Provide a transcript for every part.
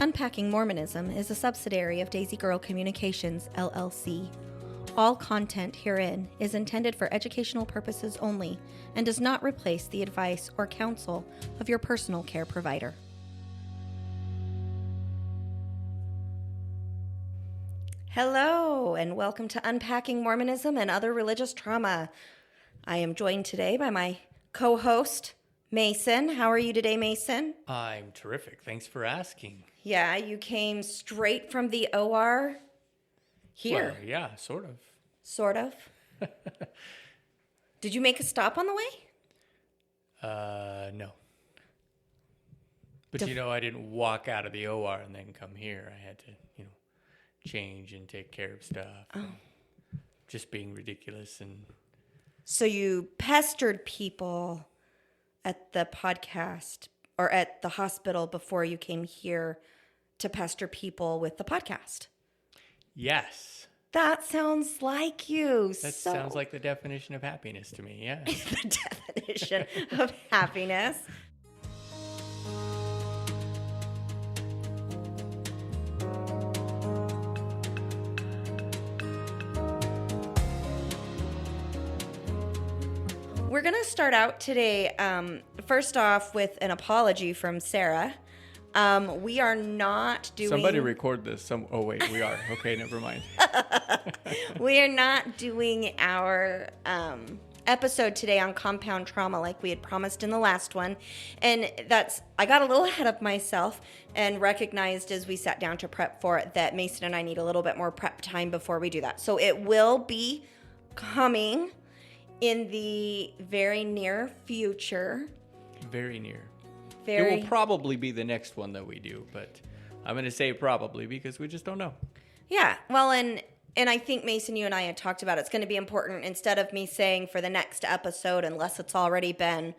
Unpacking Mormonism is a subsidiary of daisygirlcommunications, LLC. All content herein is intended for educational purposes only and does not replace the advice or counsel of your personal care provider. Hello, and welcome to Unpacking Mormonism and Other Religious Trauma. I am joined today by my co-host, Mason. How are you today, Mason? I'm terrific. Thanks for asking. Yeah, you came straight from the OR here. Well, yeah, sort of. Sort of. Did you make a stop on the way? No. But I didn't walk out of the OR and then come here. I had to, change and take care of stuff. Oh. Just being ridiculous. And so you pestered people at the podcast or at the hospital before you came here to pester people with the podcast. Yes. That sounds like you. That sounds like the definition of happiness to me, yeah. The definition of happiness. We're going to start out today, first off, with an apology from Sarah. We are not doing... Somebody record this. We are. Okay, never mind. We are not doing our episode today on compound trauma like we had promised in the last one. And I got a little ahead of myself and recognized as we sat down to prep for it that Mason and I need a little bit more prep time before we do that. So it will be coming in the very near future. Very near. It will probably be the next one that we do, but I'm going to say probably because we just don't know. Yeah. Well, and I think, Mason, you and I had talked about it's going to be important instead of me saying for the next episode, unless it's already been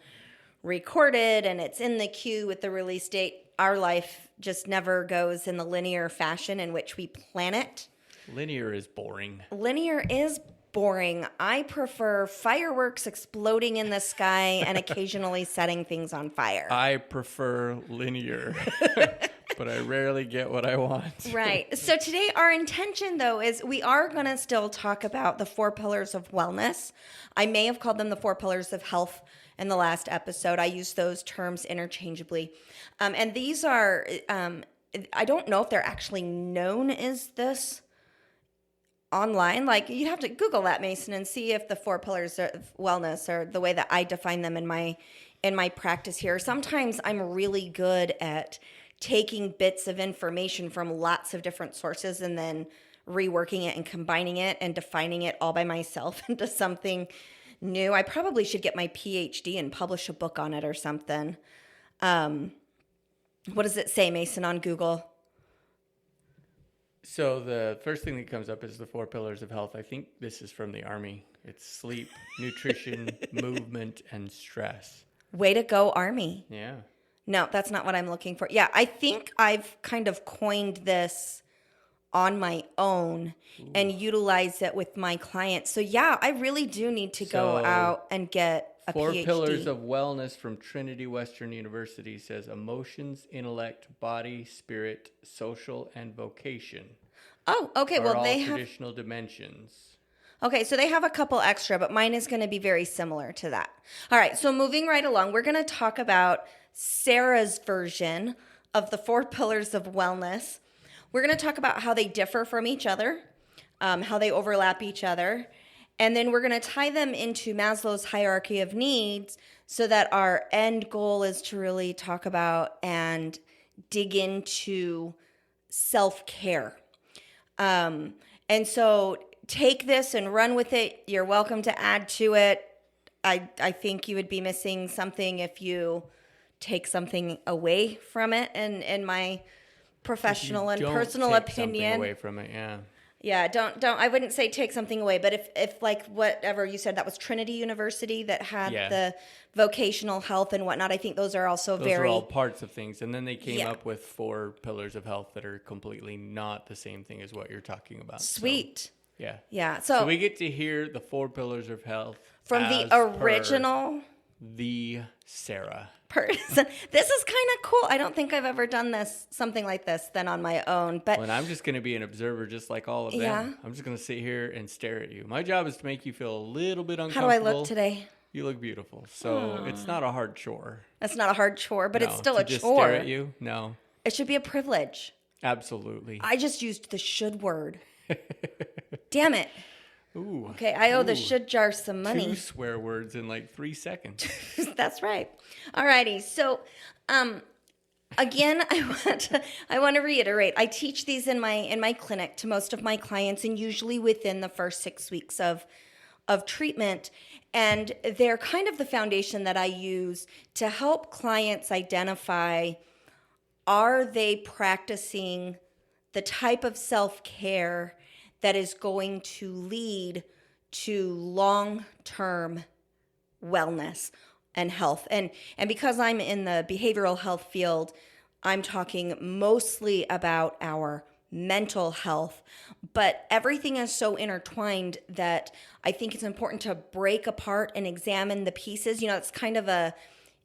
recorded and it's in the queue with the release date, our life just never goes in the linear fashion in which we plan it. Linear is boring. Linear is boring. I prefer fireworks exploding in the sky and occasionally setting things on fire. I prefer linear, but I rarely get what I want. Right. So today our intention, though, is we are going to still talk about the 4 pillars of wellness. I may have called them the 4 pillars of health in the last episode. I use those terms interchangeably. And these are, I don't know if they're actually known as this online. Like, you'd have to Google that, Mason, and see if the 4 pillars of wellness are the way that I define them in my practice here. Sometimes I'm really good at taking bits of information from lots of different sources and then reworking it and combining it and defining it all by myself into something new. I probably should get my PhD and publish a book on it or something. What does it say, Mason, on Google? So the first thing that comes up is the 4 pillars of health. I think this is from the Army. It's sleep, nutrition, movement, and stress. Way to go, Army. Yeah. No, that's not what I'm looking for. Yeah, I think I've kind of coined this on my own and utilize it with my clients. So yeah, I really do need to go out and get a 4 PhD. pillars of wellness from Trinity Western University says emotions, intellect, body, spirit, social, and vocation. Oh, okay. Well, they have traditional dimensions. Okay, so they have a couple extra, but mine is going to be very similar to that. All right, so moving right along, we're going to talk about Sarah's version of the 4 pillars of wellness. We're going to talk about how they differ from each other, how they overlap each other, and then we're going to tie them into Maslow's hierarchy of needs so that our end goal is to really talk about and dig into self-care. And so take this and run with it. You're welcome to add to it. I think you would be missing something if you take something away from it. And in my professional and personal opinion, away from it, yeah. Yeah, don't. I wouldn't say take something away, but if like whatever you said, that was Trinity University that had the vocational health and whatnot. I think those are also those are all parts of things, and then they came up with 4 pillars of health that are completely not the same thing as what you're talking about. Sweet. So, yeah. Yeah. So we get to hear the 4 pillars of health from the original the Sarah. person. This is kind of cool. I don't think I've ever done something like this then on my own. But Well, and I'm just going to be an observer just like all of them. Yeah. I'm just going to sit here and stare at you. My job is to make you feel a little bit how uncomfortable. do I look today? You look beautiful. So it's not a hard chore. That's not a hard chore, but it's No, still to a just chore. stare at you? No, It should be a privilege. absolutely. I just used the should word. Damn it. Ooh. Okay, I owe the Ooh. want jar some 2 money. swear words in like 3 seconds. That's right. Alrighty. So, again, I want to reiterate. I teach these in my clinic to most of my clients, and usually within the first 6 weeks of treatment. And they're kind of the foundation that I use to help clients identify, are they practicing the type of self-care that is going to lead to long-term wellness and health. And because I'm in the behavioral health field, I'm talking mostly about our mental health, but everything is so intertwined that I think it's important to break apart and examine the pieces. You know, it's kind of a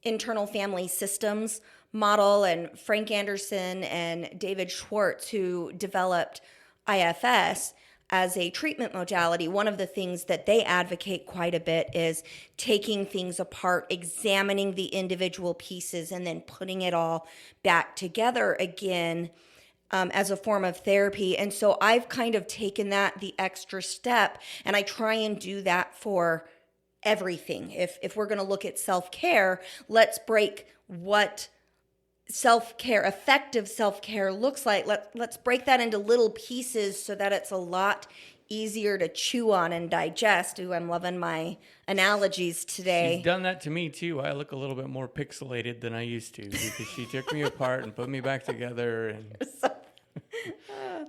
internal family systems model, and Frank Anderson and David Schwartz, who developed IFS as a treatment modality, one of the things that they advocate quite a bit is taking things apart, examining the individual pieces, and then putting it all back together again as a form of therapy. And so I've kind of taken that the extra step, and I try and do that for everything. If we're going to look at self-care, let's break what effective self-care looks like. Let's break that into little pieces so that it's a lot easier to chew on and digest. Ooh, I'm loving my analogies today. She's done that to me too. I look a little bit more pixelated than I used to because she took me apart and put me back together, and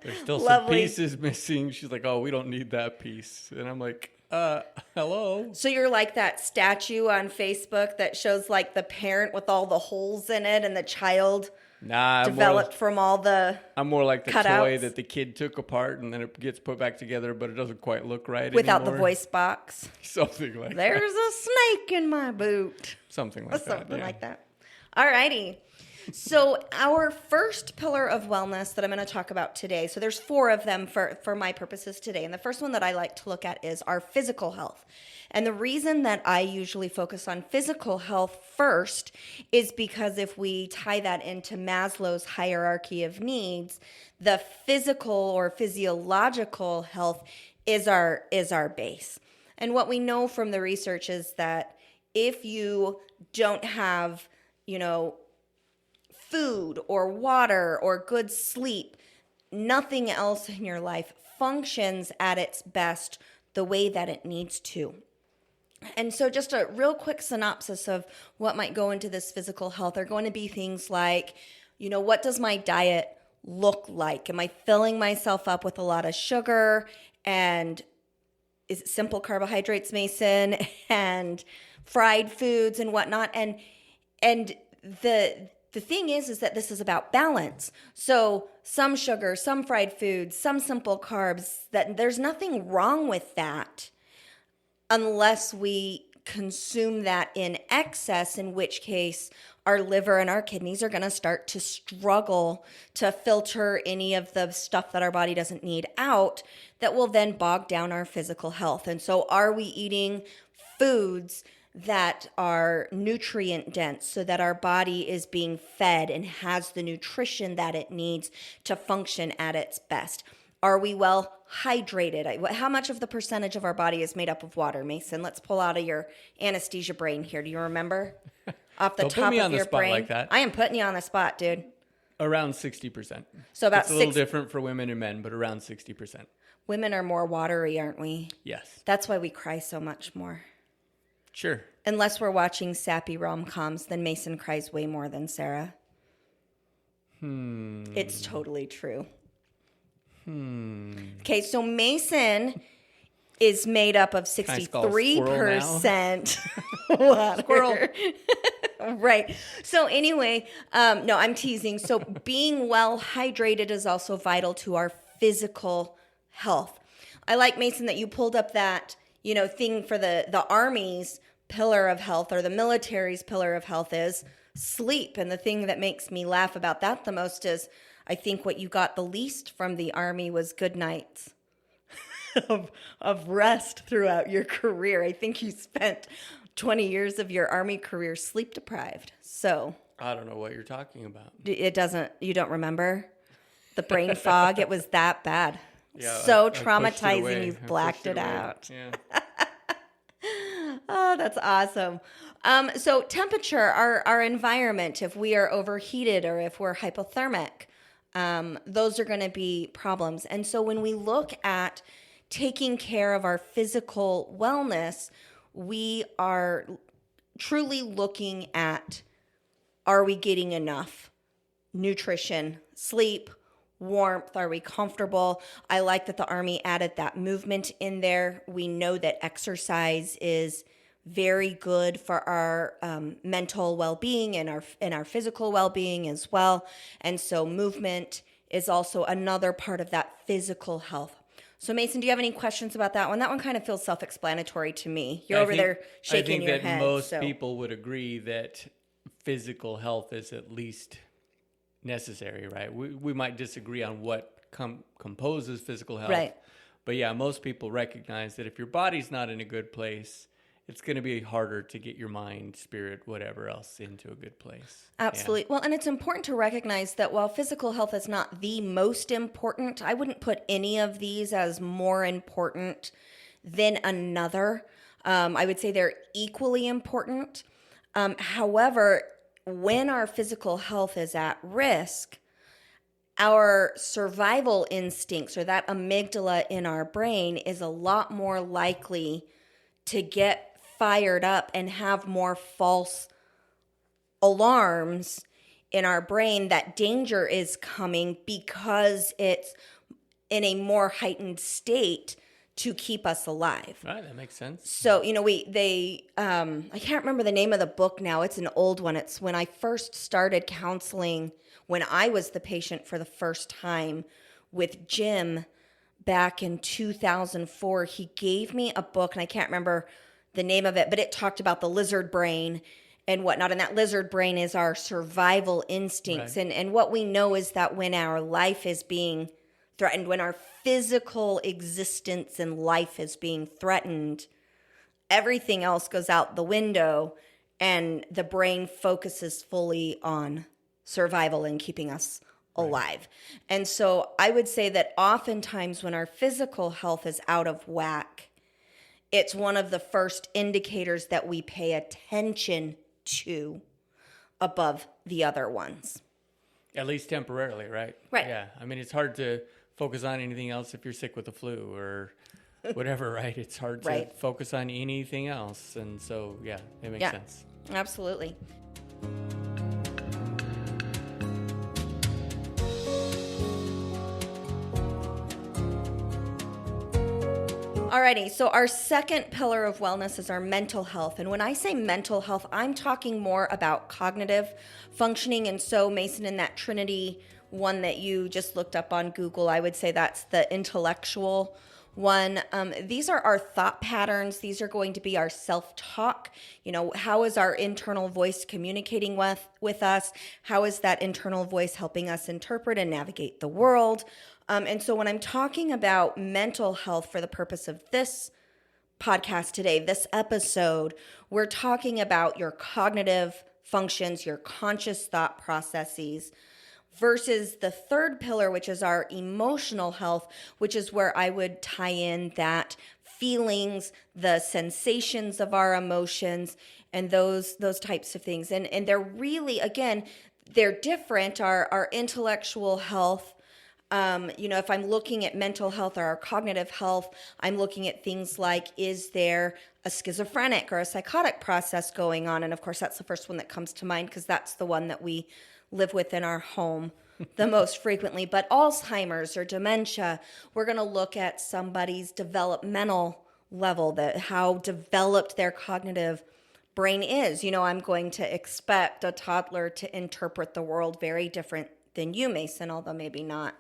there's still some pieces missing. She's like, "Oh, we don't need that piece," and I'm like, hello. So you're like that statue on Facebook that shows like the parent with all the holes in it and the child developed from all the I'm more like the cutouts. Toy that the kid took apart and then it gets put back together, but it doesn't quite look right without anymore. the voice box. Something like There's that. a snake in my boot. Something like that. Something Yeah. like that. All righty. So our first pillar of wellness that I'm going to talk about today, so there's 4 of them for my purposes today. And the first one that I like to look at is our physical health. And the reason that I usually focus on physical health first is because if we tie that into Maslow's hierarchy of needs, the physical or physiological health is our base. And what we know from the research is that if you don't have, food or water or good sleep, nothing else in your life functions at its best the way that it needs to. And so just a real quick synopsis of what might go into this physical health are going to be things like, what does my diet look like? Am I filling myself up with a lot of sugar? And is it simple carbohydrates, Mason, and fried foods and whatnot? And the thing is that this is about balance. So some sugar, some fried foods, some simple carbs, that there's nothing wrong with that unless we consume that in excess, in which case our liver and our kidneys are going to start to struggle to filter any of the stuff that our body doesn't need out that will then bog down our physical health. And so are we eating foods that are nutrient dense so that our body is being fed and has the nutrition that it needs to function at its best? Are we well hydrated? How much of the percentage of our body is made up of water, Mason? Let's pull out of your anesthesia brain here. Do you remember? Off the Don't top put me of on the your spot brain. like that. I am putting you on the spot, dude. Around 60%. So about it's a little different for women and men, but around 60%. Women are more watery, aren't we? Yes. That's why we cry so much more. Sure. Unless we're watching sappy rom-coms, then Mason cries way more than Sarah. It's totally true. Okay, so Mason is made up of 63% water. Squirrel. Right. So anyway, no, I'm teasing. So being well hydrated is also vital to our physical health. I like, Mason, that you pulled up that, thing for the armies, pillar of health, or the military's pillar of health, is sleep. And the thing that makes me laugh about that the most is I think what you got the least from the Army was good nights of rest throughout your career. I think you spent 20 years of your Army career sleep deprived. So I don't know what you're talking about. You don't remember the brain fog? It was that bad. Yeah, so I pushed it traumatizing. away. You've I blacked pushed it away. out. Yeah. Oh, that's awesome. So temperature, our environment, if we are overheated or if we're hypothermic, those are going to be problems. And so when we look at taking care of our physical wellness, we are truly looking at, are we getting enough nutrition, sleep, warmth? Are we comfortable? I like that the Army added that movement in there. We know that exercise is very good for our mental well-being and our physical well-being as well. And so movement is also another part of that physical health. So Mason, do you have any questions about that one? That one kind of feels self-explanatory to me. You're over there shaking your head. I think that most people would agree that physical health is at least necessary, right? We might disagree on what composes physical health. Right. But yeah, most people recognize that if your body's not in a good place, it's going to be harder to get your mind, spirit, whatever else into a good place. Absolutely. Yeah. Well, and it's important to recognize that while physical health is not the most important, I wouldn't put any of these as more important than another. I would say they're equally important. However, when our physical health is at risk, our survival instincts, or that amygdala in our brain, is a lot more likely to get fired up and have more false alarms in our brain that danger is coming, because it's in a more heightened state to keep us alive. Right, that makes sense. So, I can't remember the name of the book now. It's an old one. It's when I first started counseling, when I was the patient for the first time with Jim back in 2004. He gave me a book, and I can't remember the name of it, but it talked about the lizard brain and whatnot. And that lizard brain is our survival instincts. Right. And what we know is that when our life is being threatened, when our physical existence and life is being threatened, everything else goes out the window and the brain focuses fully on survival and keeping us alive. Right. And so I would say that oftentimes when our physical health is out of whack, it's one of the first indicators that we pay attention to above the other ones. At least temporarily, right? Right. Yeah. I mean, it's hard to focus on anything else if you're sick with the flu or whatever, right? It's hard to focus on anything else. And so, yeah, it makes sense. Absolutely. Alrighty, so our second pillar of wellness is our mental health. And when I say mental health, I'm talking more about cognitive functioning. And so, Mason, in that Trinity one that you just looked up on Google, I would say that's the intellectual one. These are our thought patterns. These are going to be our self-talk. How is our internal voice communicating with us? How is that internal voice helping us interpret and navigate the world? And so when I'm talking about mental health for the purpose of this podcast today, this episode, we're talking about your cognitive functions, your conscious thought processes, versus the third pillar, which is our emotional health, which is where I would tie in that feelings, the sensations of our emotions, and those types of things. And they're really, again, they're different. Our intellectual health, if I'm looking at mental health or our cognitive health, I'm looking at things like, is there a schizophrenic or a psychotic process going on? And of course, that's the first one that comes to mind because that's the one that we live with in our home the most frequently. But Alzheimer's or dementia, we're going to look at somebody's developmental level, how developed their cognitive brain is. I'm going to expect a toddler to interpret the world very different than you, Mason, although maybe not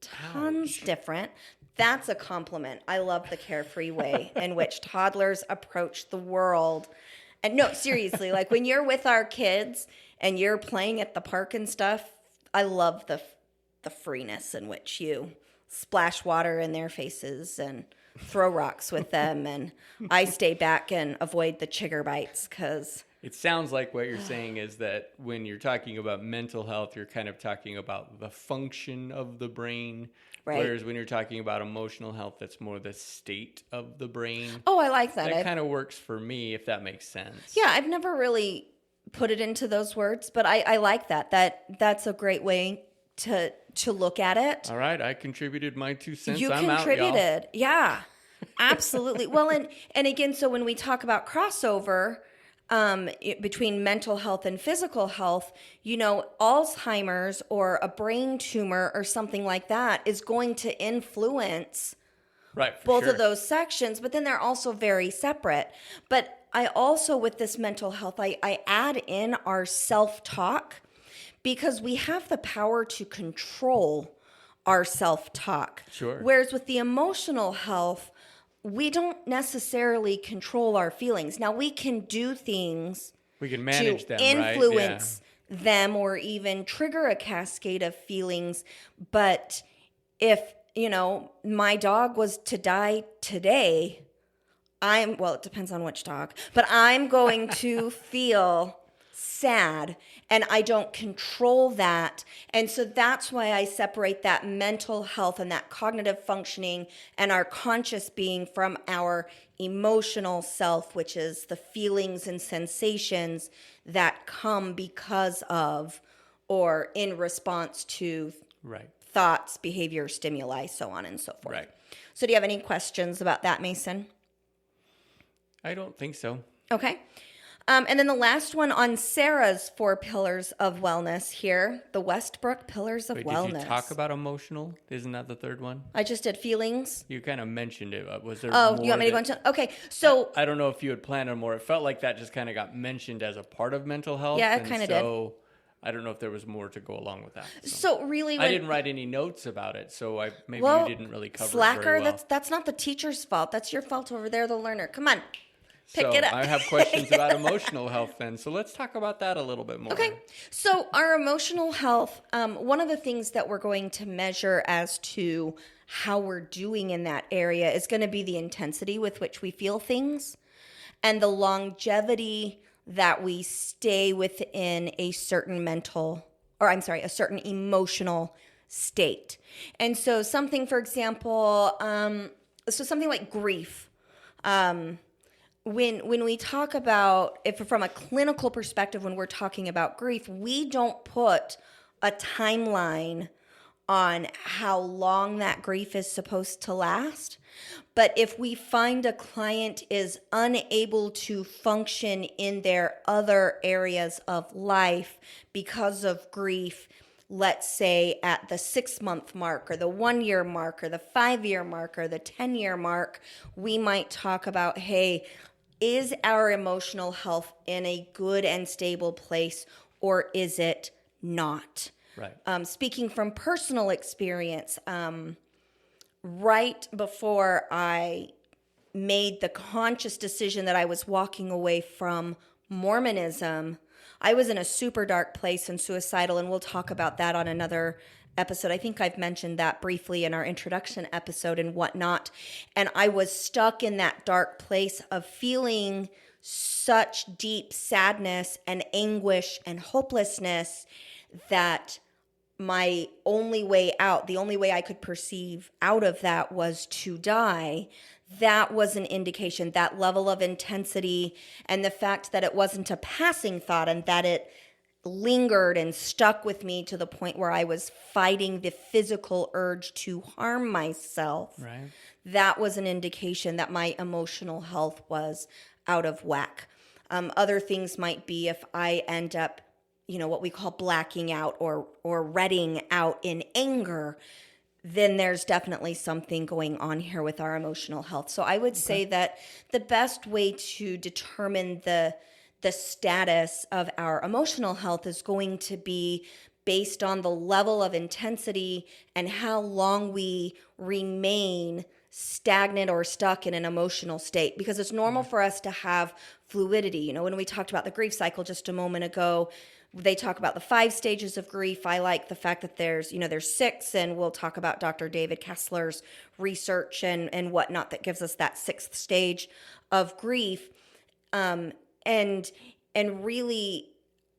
tons Ouch. different. That's a compliment. I love the carefree way in which toddlers approach the world. And no, seriously, like when you're with our kids and you're playing at the park and stuff, I love the freeness in which you splash water in their faces and throw rocks with them. And I stay back and avoid the chigger bites because... It sounds like what you're saying is that when you're talking about mental health, you're kind of talking about the function of the brain. Right. Whereas when you're talking about emotional health, that's more the state of the brain. Oh, I like that. That kind of works for me, if that makes sense. Yeah, I've never really put it into those words, but I like that. That's a great way to look at it. All right, I contributed my 2 cents. You I'm contributed. out, y'all. Yeah, absolutely. Well, and again, so when we talk about crossover between mental health and physical health, Alzheimer's or a brain tumor or something like that is going to influence both of those sections, but then they're also very separate. But I also, with this mental health, I add in our self-talk because we have the power to control our self-talk. Sure. Whereas with the emotional health, we don't necessarily control our feelings. Now, we can do things We can manage to them, influence them or even trigger a cascade of feelings. But if, my dog was to die today, it depends on which dog, but I'm going to feel sad, and I don't control that. And so that's why I separate that mental health and that cognitive functioning and our conscious being from our emotional self, which is the feelings and sensations that come because of or in response to thoughts, behavior, stimuli, so on and so forth. Right. So do you have any questions about that, Mason? I don't think so. Okay. And then the last one on Sarah's 4 pillars of wellness here, the Westbrook pillars of wellness. Did you talk about emotional? Isn't that the third one? I just did feelings. You kind of mentioned it. Was there Oh, more you want me to go into? Okay, so I don't know if you had planned on more. It felt like that just kind of got mentioned as a part of mental health. Yeah, it kind of did. So I don't know if there was more to go along with that. So really, I didn't write any notes about it, so maybe you didn't really cover slacker, it very well. That's not the teacher's fault. That's your fault over there, the learner. Come on. Pick it up. I have questions about emotional health then. So let's talk about that a little bit more. Okay. So our emotional health, one of the things that we're going to measure as to how we're doing in that area is going to be the intensity with which we feel things and the longevity that we stay within a certain a certain emotional state. And so something, for example, something like grief, when we talk about, if from a clinical perspective, when we're talking about grief, we don't put a timeline on how long that grief is supposed to last. But if we find a client is unable to function in their other areas of life because of grief, let's say at the 6-month mark or the 1-year mark or the 5-year mark or the 10-year mark, we might talk about, hey, is our emotional health in a good and stable place, or is it not? Right. Speaking from personal experience, right before I made the conscious decision that I was walking away from Mormonism, I was in a super dark place and suicidal, and we'll talk about that on another episode. I think I've mentioned that briefly in our introduction episode and whatnot. And I was stuck in that dark place of feeling such deep sadness and anguish and hopelessness that my only way out, the only way I could perceive out of that was to die. That was an indication, that level of intensity and the fact that it wasn't a passing thought and that it lingered and stuck with me to the point where I was fighting the physical urge to harm myself. Right. That was an indication that my emotional health was out of whack. Other things might be if I end up, what we call blacking out or redding out in anger, then there's definitely something going on here with our emotional health. So I would say that the best way to determine the status of our emotional health is going to be based on the level of intensity and how long we remain stagnant or stuck in an emotional state, because it's normal for us to have fluidity. You know, when we talked about the grief cycle just a moment ago, they talk about the 5 stages of grief. I like the fact that there's 6, and we'll talk about Dr. David Kessler's research and whatnot that gives us that 6th stage of grief. And really,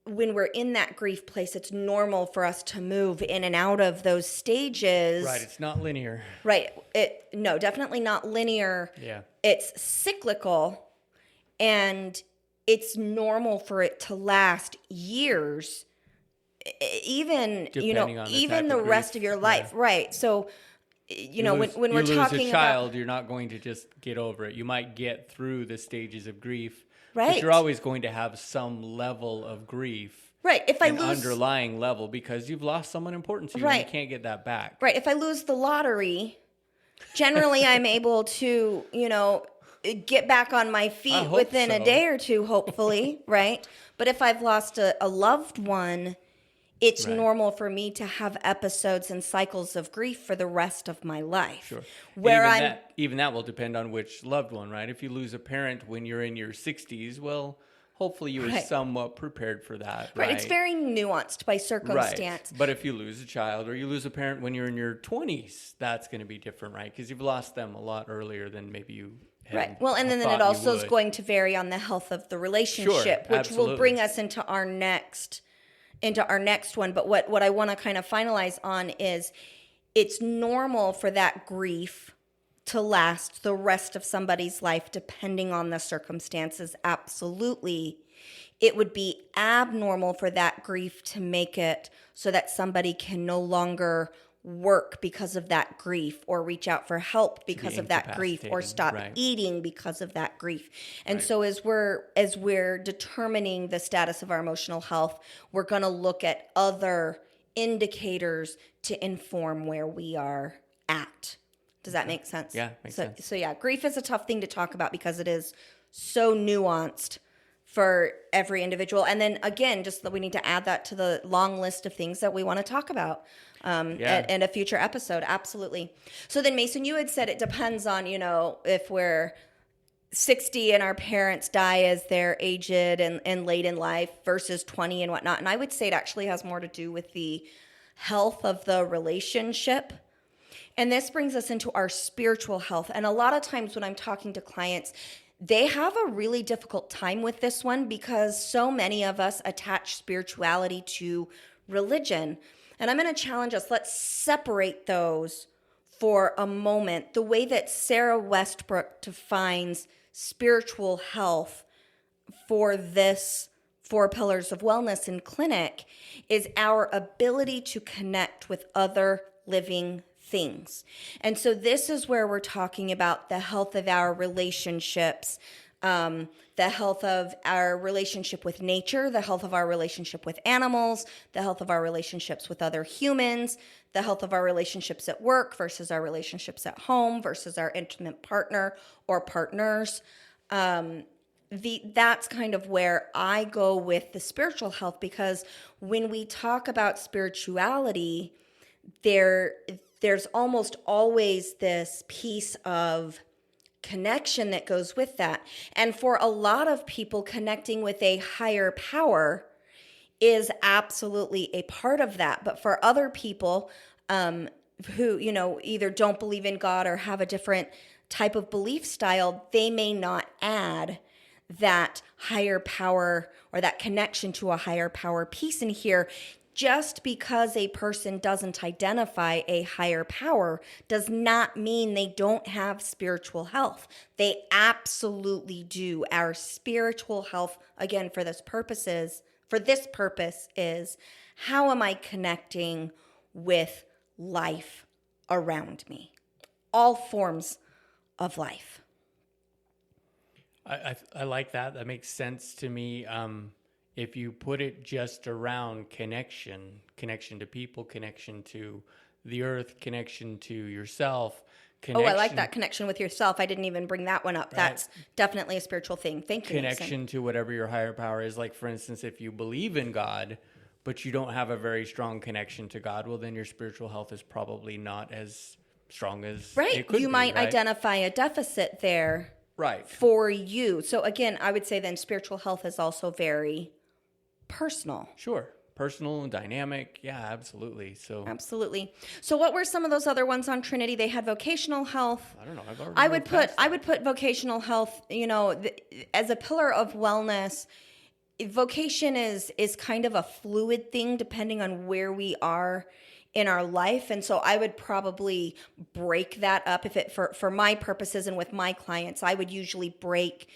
when we're in that grief place, it's normal for us to move in and out of those stages. Right. It's not linear. Right. No, definitely not linear. Yeah. It's cyclical, and it's normal for it to last years, even, even the rest of your life. Yeah. Right. So, when we're talking about... You lose a child, you're not going to just get over it. You might get through the stages of grief. Right. But you're always going to have some level of grief. Right. If I lose... underlying level, because you've lost someone important to you, and you can't get that back. Right. If I lose the lottery, generally I'm able to, get back on my feet within a day or two, hopefully, right? But if I've lost a loved one, it's normal for me to have episodes and cycles of grief for the rest of my life. Sure. Where even that will depend on which loved one, right? If you lose a parent when you're in your 60s, well, hopefully you were somewhat prepared for that, right? It's very nuanced by circumstance. Right. But if you lose a child or you lose a parent when you're in your 20s, that's going to be different, right? Because you've lost them a lot earlier than maybe you Right. Well, and then it also is going to vary on the health of the relationship, which will bring us into our next one. But what I want to kind of finalize on is it's normal for that grief to last the rest of somebody's life, depending on the circumstances. Absolutely. It would be abnormal for that grief to make it so that somebody can no longer work because of that grief, or reach out for help because of that grief, or stop eating because of that grief. And so as we're determining the status of our emotional health, we're going to look at other indicators to inform where we are at. Does that make sense? Yeah, makes sense. So yeah, grief is a tough thing to talk about because it is so nuanced for every individual. And then again, just that we need to add that to the long list of things that we want to talk about in a future episode. Absolutely. So then, Mason, you had said it depends on, if we're 60 and our parents die as they're aged and late in life versus 20 and whatnot. And I would say it actually has more to do with the health of the relationship. And this brings us into our spiritual health. And a lot of times when I'm talking to clients, they have a really difficult time with this one because so many of us attach spirituality to religion. And I'm going to challenge us. Let's separate those for a moment. The way that Sarah Westbrook defines spiritual health for this 4 pillars of wellness in clinic is our ability to connect with other living things. And so this is where we're talking about the health of our relationships, the health of our relationship with nature, the health of our relationship with animals, the health of our relationships with other humans, the health of our relationships at work versus our relationships at home versus our intimate partner or partners. That's kind of where I go with the spiritual health, because when we talk about spirituality, there's almost always this piece of connection that goes with that. And for a lot of people, connecting with a higher power is absolutely a part of that. But for other people who, either don't believe in God or have a different type of belief style, they may not add that higher power or that connection to a higher power piece in here. Just because a person doesn't identify a higher power does not mean they don't have spiritual health. They absolutely do. Our spiritual health, again, for this purpose is how am I connecting with life around me? All forms of life. I like that. That makes sense to me. If you put it just around connection to people, connection to the earth, connection to yourself. I like that connection with yourself. I didn't even bring that one up. Right. That's definitely a spiritual thing. Thank you, Connection to whatever your higher power is. Like, for instance, if you believe in God, but you don't have a very strong connection to God, well, then your spiritual health is probably not as strong as it could be. You might right? identify a deficit there Right. for you. So again, I would say then spiritual health is also very personal. Sure. Personal and dynamic. Yeah, absolutely. So Absolutely. So what were some of those other ones on Trinity? They had vocational health. I don't know. I've already I would put vocational health, as a pillar of wellness. Vocation is kind of a fluid thing depending on where we are in our life. And so I would probably break that up for my purposes and with my clients. I would usually break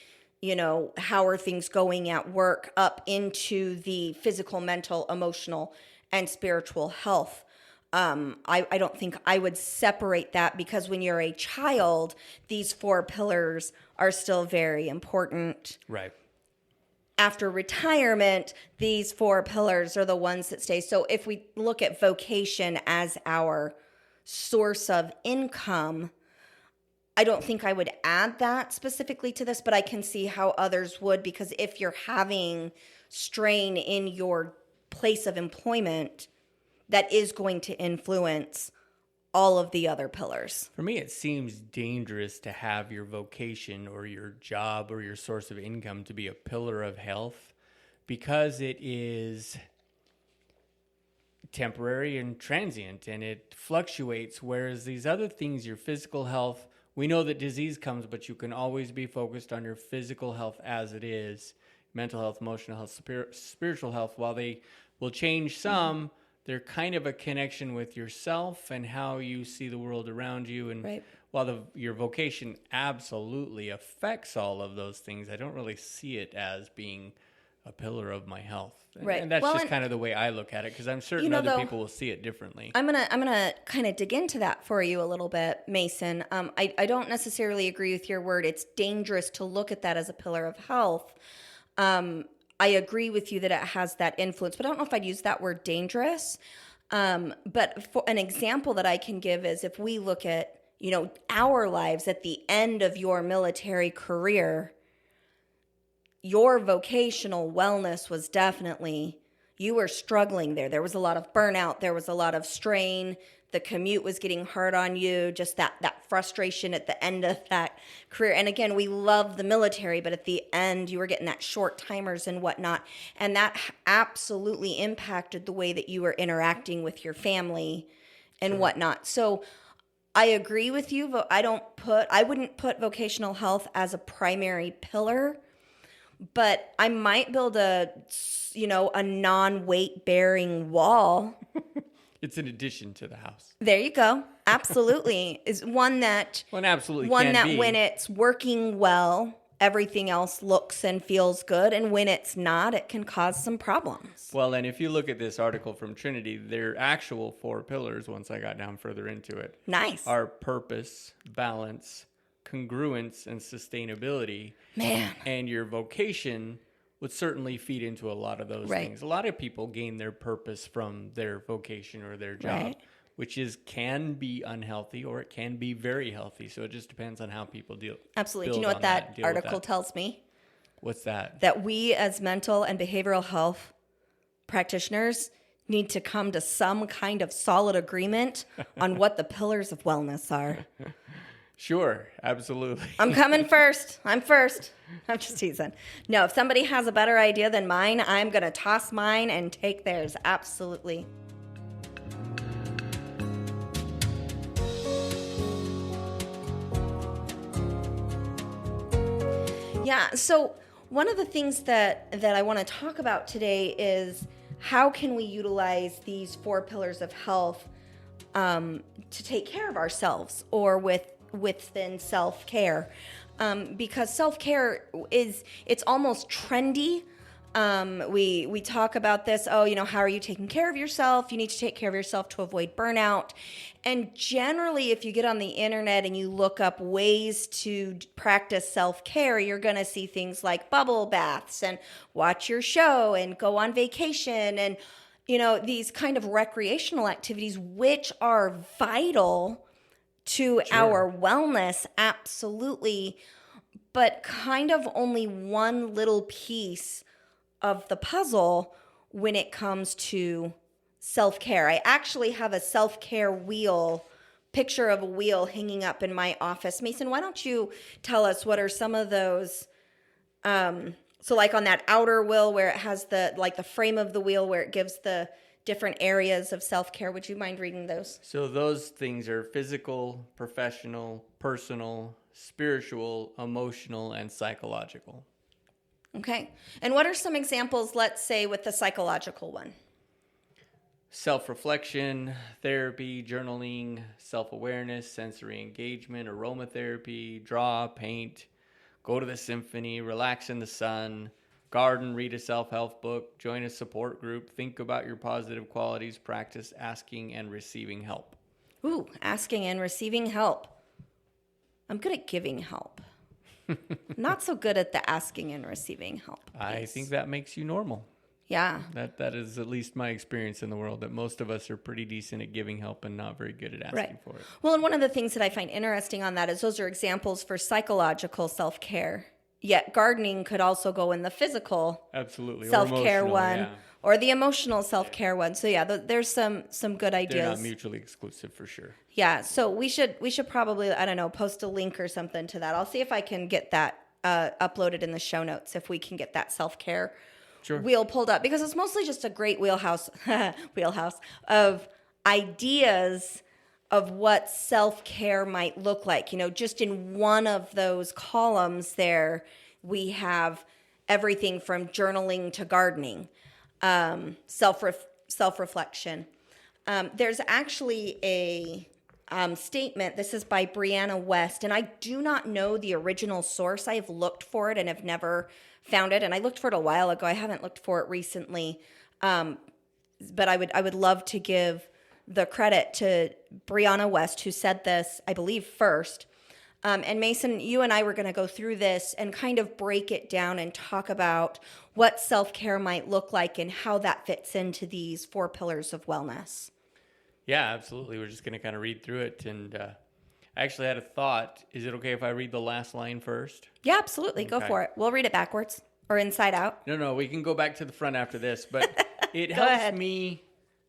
how are things going at work up into the physical, mental, emotional, and spiritual health. I don't think I would separate that, because when you're a child, these 4 pillars are still very important. Right. After retirement, these 4 pillars are the ones that stay. So if we look at vocation as our source of income, I don't think I would add that specifically to this, but I can see how others would, because if you're having strain in your place of employment, that is going to influence all of the other pillars. For me, it seems dangerous to have your vocation or your job or your source of income to be a pillar of health, because it is temporary and transient and it fluctuates. Whereas these other things, your physical health, we know that disease comes, but you can always be focused on your physical health as it is. Mental health, emotional health, spiritual health, while they will change some, they're kind of a connection with yourself and how you see the world around you. And while your vocation absolutely affects all of those things, I don't really see it as being a pillar of my health. And that's just kind of the way I look at it, because I'm certain other people will see it differently. I'm gonna kind of dig into that for you a little bit, Mason. I don't necessarily agree with your word. It's dangerous to look at that as a pillar of health. I agree with you that it has that influence, but I don't know if I'd use that word dangerous. But for an example that I can give is, if we look at, our lives at the end of your military career, your vocational wellness was definitely, you were struggling there. There was a lot of burnout. There was a lot of strain. The commute was getting hard on you, just that frustration at the end of that career. And again, we love the military, but at the end, you were getting that short timers and whatnot. And that absolutely impacted the way that you were interacting with your family and whatnot. So I agree with you, but I wouldn't put vocational health as a primary pillar. But I might build a non-weight bearing wall. It's an addition to the house. There you go. Absolutely. Is one that when it's working well, everything else looks and feels good. And when it's not, it can cause some problems. Well, and if you look at this article from Trinity, their actual 4 pillars, once I got down further into it, are purpose, balance, congruence, and sustainability. Man. And your vocation would certainly feed into a lot of those things. A lot of people gain their purpose from their vocation or their job, which can be unhealthy or it can be very healthy. So it just depends on how people deal. Absolutely. Do you know what that article tells me? What's that? That we as mental and behavioral health practitioners need to come to some kind of solid agreement on what the pillars of wellness are. Sure, absolutely. I'm coming first. I'm first. I'm just teasing. No, if somebody has a better idea than mine, I'm going to toss mine and take theirs. Absolutely. Yeah, so one of the things that I want to talk about today is how can we utilize these 4 pillars of health to take care of ourselves, or within self-care, because self-care it's almost trendy. We talk about this, how are you taking care of yourself? You need to take care of yourself to avoid burnout. And generally, if you get on the internet and you look up ways to practice self-care, you're going to see things like bubble baths and watch your show and go on vacation and, these kind of recreational activities, which are vital to our wellness, absolutely, but kind of only one little piece of the puzzle when it comes to self-care. I actually have a self-care picture of a wheel hanging up in my office. Mason, why don't you tell us what are some of those, so like on that outer wheel where it has the frame of the wheel where it gives the different areas of self-care. Would you mind reading those? So those things are physical, professional, personal, spiritual, emotional, and psychological. Okay. And what are some examples, let's say, with the psychological one? Self-reflection, therapy, journaling, self-awareness, sensory engagement, aromatherapy, draw, paint, go to the symphony, relax in the sun, garden, read a self-help book, join a support group, think about your positive qualities, practice asking and receiving help. Ooh, asking and receiving help. I'm good at giving help. Not so good at the asking and receiving help piece. I think that makes you normal. Yeah. That is at least my experience in the world, that most of us are pretty decent at giving help and not very good at asking for it. Well, and one of the things that I find interesting on that is those are examples for psychological self-care. Yet gardening could also go in the physical self-care one or the emotional self-care one. So yeah, there's some good ideas. They're not mutually exclusive for sure. Yeah, so we should probably, I don't know, post a link or something to that. I'll see if I can get that uploaded in the show notes, if we can get that self-care wheel pulled up, because it's mostly just a great wheelhouse of ideas of what self-care might look like. You know, just in one of those columns there, we have everything from journaling to gardening, self-reflection. There's actually a statement. This is by Brianna West, and I do not know the original source. I have looked for it and have never found it, and I looked for it a while ago. I haven't looked for it recently, but I would love to give the credit to Brianna West, who said this, I believe, first. And Mason, you and I were going to go through this and kind of break it down and talk about what self-care might look like and how that fits into these 4 pillars of wellness. Yeah, absolutely. We're just going to kind of read through it. And I actually had a thought. Is it okay if I read the last line first? Yeah, absolutely. Okay. Go for it. We'll read it backwards or inside out. No, we can go back to the front after this. But it helps me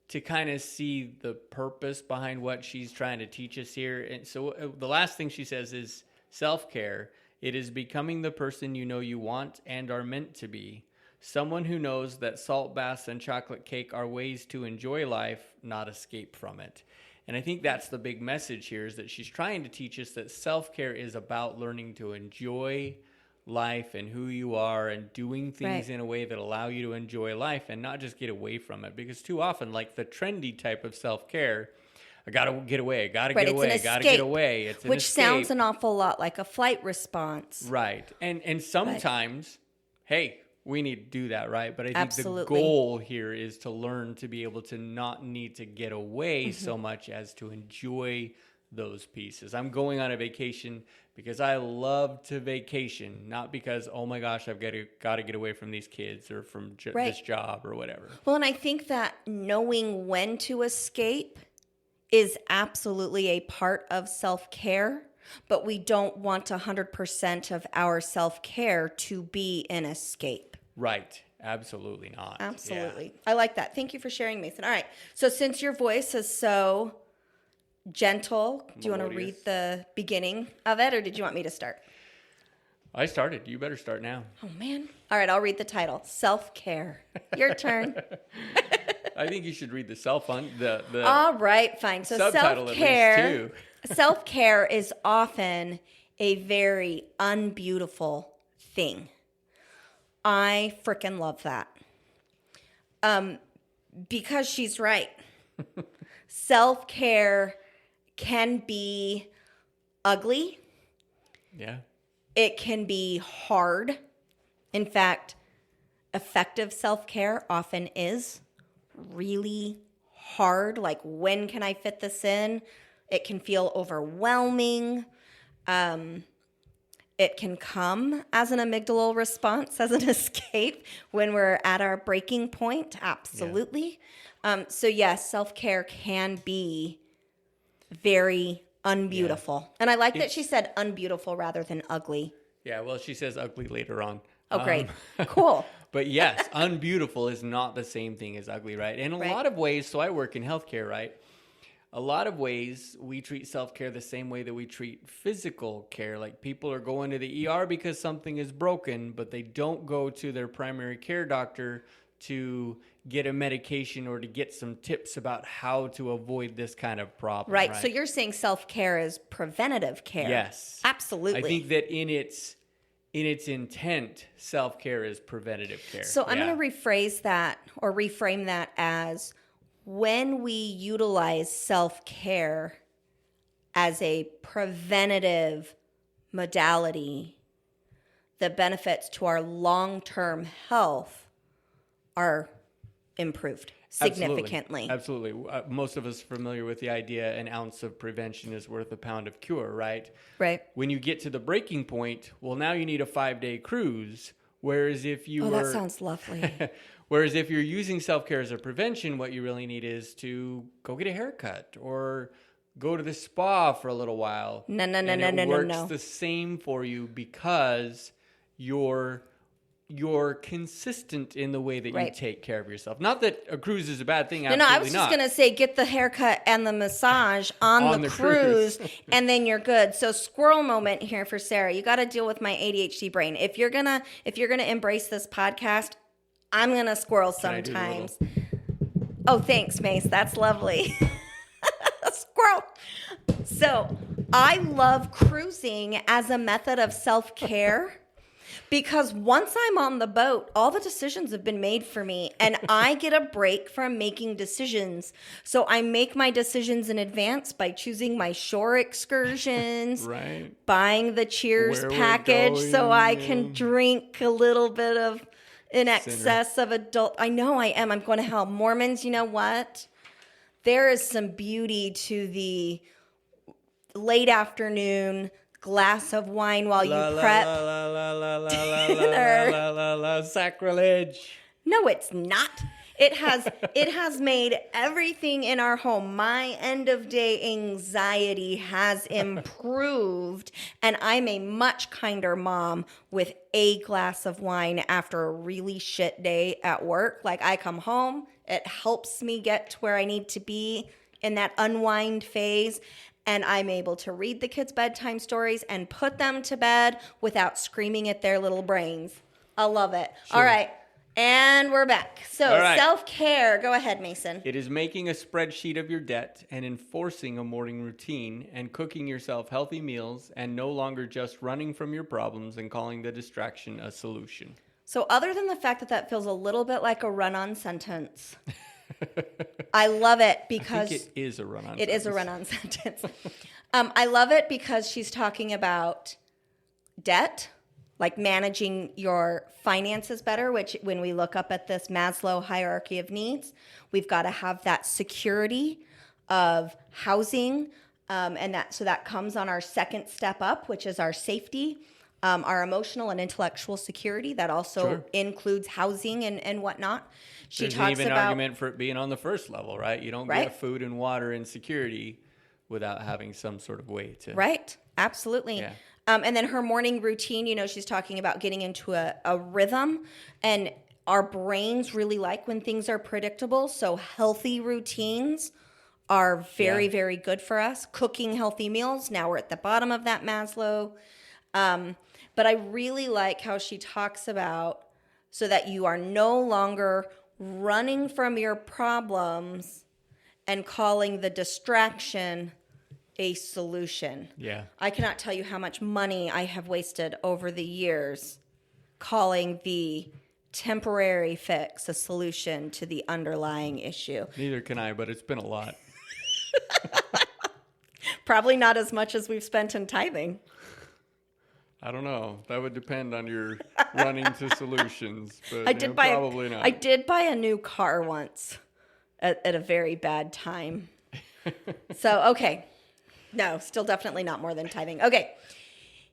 to kind of see the purpose behind what she's trying to teach us here. And so the last thing she says is self-care. It is becoming the person you know you want and are meant to be. Someone who knows that salt baths and chocolate cake are ways to enjoy life, not escape from it. And I think that's the big message here, is that she's trying to teach us that self-care is about learning to enjoy life and who you are and doing things in a way that allow you to enjoy life and not just get away from it. Because too often, like the trendy type of self-care, I got to get away, I got to get away, got to get away. It's an which escape. Sounds an awful lot like a flight response. Right. And sometimes, hey, we need to do that, right? But I think the goal here is to learn to be able to not need to get away so much as to enjoy those pieces. I'm going on a vacation because I love to vacation, not because, oh my gosh, I've got to get away from these kids or from this job or whatever. Well, and I think that knowing when to escape is absolutely a part of self-care, but we don't want 100% of our self-care to be an escape. Right. Absolutely not. Absolutely. Yeah. I like that. Thank you for sharing, Mason. All right. So since your voice is so gentle, do you want to read the beginning of it, or did you want me to start? I started. You better start now. Oh, man. All right. I'll read the title. Self-care. Your turn. I think you should read the All right. Fine. So self-care. Self-care is often a very unbeautiful thing. I frickin' love that. Because she's right. Self-care can be ugly. Yeah. It can be hard. In fact, effective self-care often is really hard. Like, when can I fit this in? It can feel overwhelming. It can come as an amygdala response, as an escape when we're at our breaking point. Absolutely. Yeah. So yes, self-care can be very unbeautiful. Yeah. And I like that she said unbeautiful rather than ugly. Yeah, well, she says ugly later on. Oh, great. Cool. But yes, unbeautiful is not the same thing as ugly, right? In a lot of ways, so I work in healthcare, right? A lot of ways we treat self-care the same way that we treat physical care. Like people are going to the ER because something is broken, but they don't go to their primary care doctor to get a medication or to get some tips about how to avoid this kind of problem. Right. So you're saying self-care is preventative care. Yes. Absolutely. I think that in its intent, self-care is preventative care. So I'm going to rephrase that or reframe that as when we utilize self-care as a preventative modality, the benefits to our long-term health are improved significantly. Absolutely. Most of us are familiar with the idea an ounce of prevention is worth a pound of cure, right? Right. When you get to the breaking point, well, now you need a 5-day cruise. Whereas if you that sounds lovely. Whereas if you're using self-care as a prevention, what you really need is to go get a haircut or go to the spa for a little while. No. It works the same for you because you're consistent in the way that you take care of yourself. Not that a cruise is a bad thing. Absolutely I was just going to say get the haircut and the massage on the cruise and then you're good. So squirrel moment here for Sarah. You got to deal with my ADHD brain. If you're going to embrace this podcast, I'm going to squirrel sometimes. Oh, thanks, Mace. That's lovely. Squirrel. So I love cruising as a method of self-care because once I'm on the boat, all the decisions have been made for me and I get a break from making decisions. So I make my decisions in advance by choosing my shore excursions, buying the Cheers package so I can drink a little bit of in excess of adult. I know I am. I'm going to hell. Mormons, you know what? There is some beauty to the late afternoon glass of wine while you prep dinner. Sacrilege. No, it's not. It has made everything in our home. My end of day anxiety has improved, and I'm a much kinder mom with a glass of wine after a really shit day at work. Like I come home, it helps me get to where I need to be in that unwind phase, and I'm able to read the kids' bedtime stories and put them to bed without screaming at their little brains. I love it. Sure. All right. And we're back. So self-care. Go ahead, Mason. It is making a spreadsheet of your debt and enforcing a morning routine and cooking yourself healthy meals and no longer just running from your problems and calling the distraction a solution. So other than the fact that feels a little bit like a run-on sentence, I love it because... I think it is a run-on sentence. It is a run-on sentence. I love it because she's talking about debt, like managing your finances better, which when we look up at this Maslow hierarchy of needs, we've got to have that security of housing. And that comes on our second step up, which is our safety, our emotional and intellectual security. That also includes housing and whatnot. There's even an argument for it being on the first level, right? You don't get food and water and security without having some sort of way to... Right. Absolutely. Yeah. And then her morning routine, she's talking about getting into a rhythm, and our brains really like when things are predictable. So healthy routines are very, very good for us. Cooking healthy meals. Now we're at the bottom of that Maslow. But I really like how she talks about so that you are no longer running from your problems and calling the distraction a solution. Yeah. I cannot tell you how much money I have wasted over the years calling the temporary fix a solution to the underlying issue. Neither can I, but it's been a lot. Probably not as much as we've spent in tithing. I don't know. That would depend on your running to solutions, but probably not. I did buy a new car once at a very bad time. So, okay. No, still definitely not more than tithing. Okay.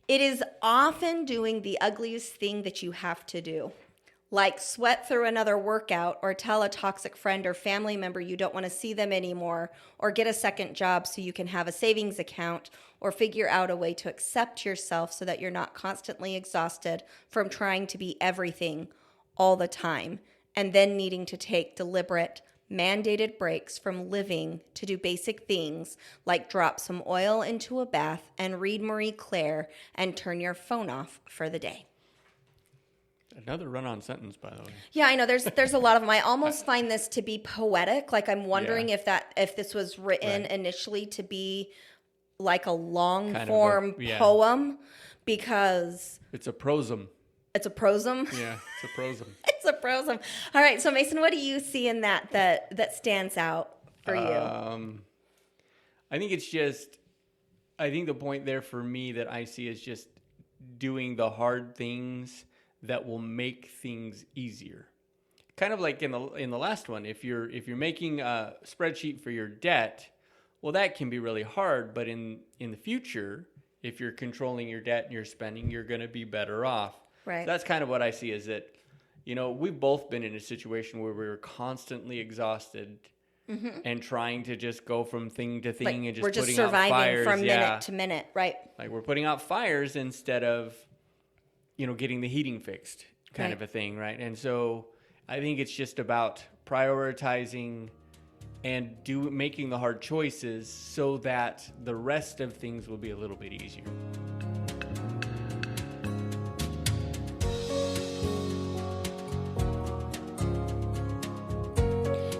It is often doing the ugliest thing that you have to do, like sweat through another workout or tell a toxic friend or family member you don't want to see them anymore, or get a second job so you can have a savings account, or figure out a way to accept yourself so that you're not constantly exhausted from trying to be everything, all the time, and then needing to take deliberate, mandated breaks from living to do basic things like drop some oil into a bath and read Marie Claire and turn your phone off for the day. Another run-on sentence, by the way. Yeah, I know. There's a lot of them. I almost find this to be poetic. Like I'm wondering if this was written initially to be like a long form poem, because it's a prosum. It's a prosum. Yeah, it's a prosum. It's a prosum. All right. So Mason, what do you see in that stands out for you? I think it's just. I think the point there for me that I see is just doing the hard things that will make things easier. Kind of like in the last one, if you're making a spreadsheet for your debt, well, that can be really hard. But in the future, if you're controlling your debt and your spending, you're going to be better off. Right. So that's kind of what I see is that, we've both been in a situation where we were constantly exhausted and trying to just go from thing to thing and just we're just putting out surviving fires. from minute to minute, right? Like we're putting out fires instead of, getting the heating fixed kind of a thing, right? And so I think it's just about prioritizing and making the hard choices so that the rest of things will be a little bit easier.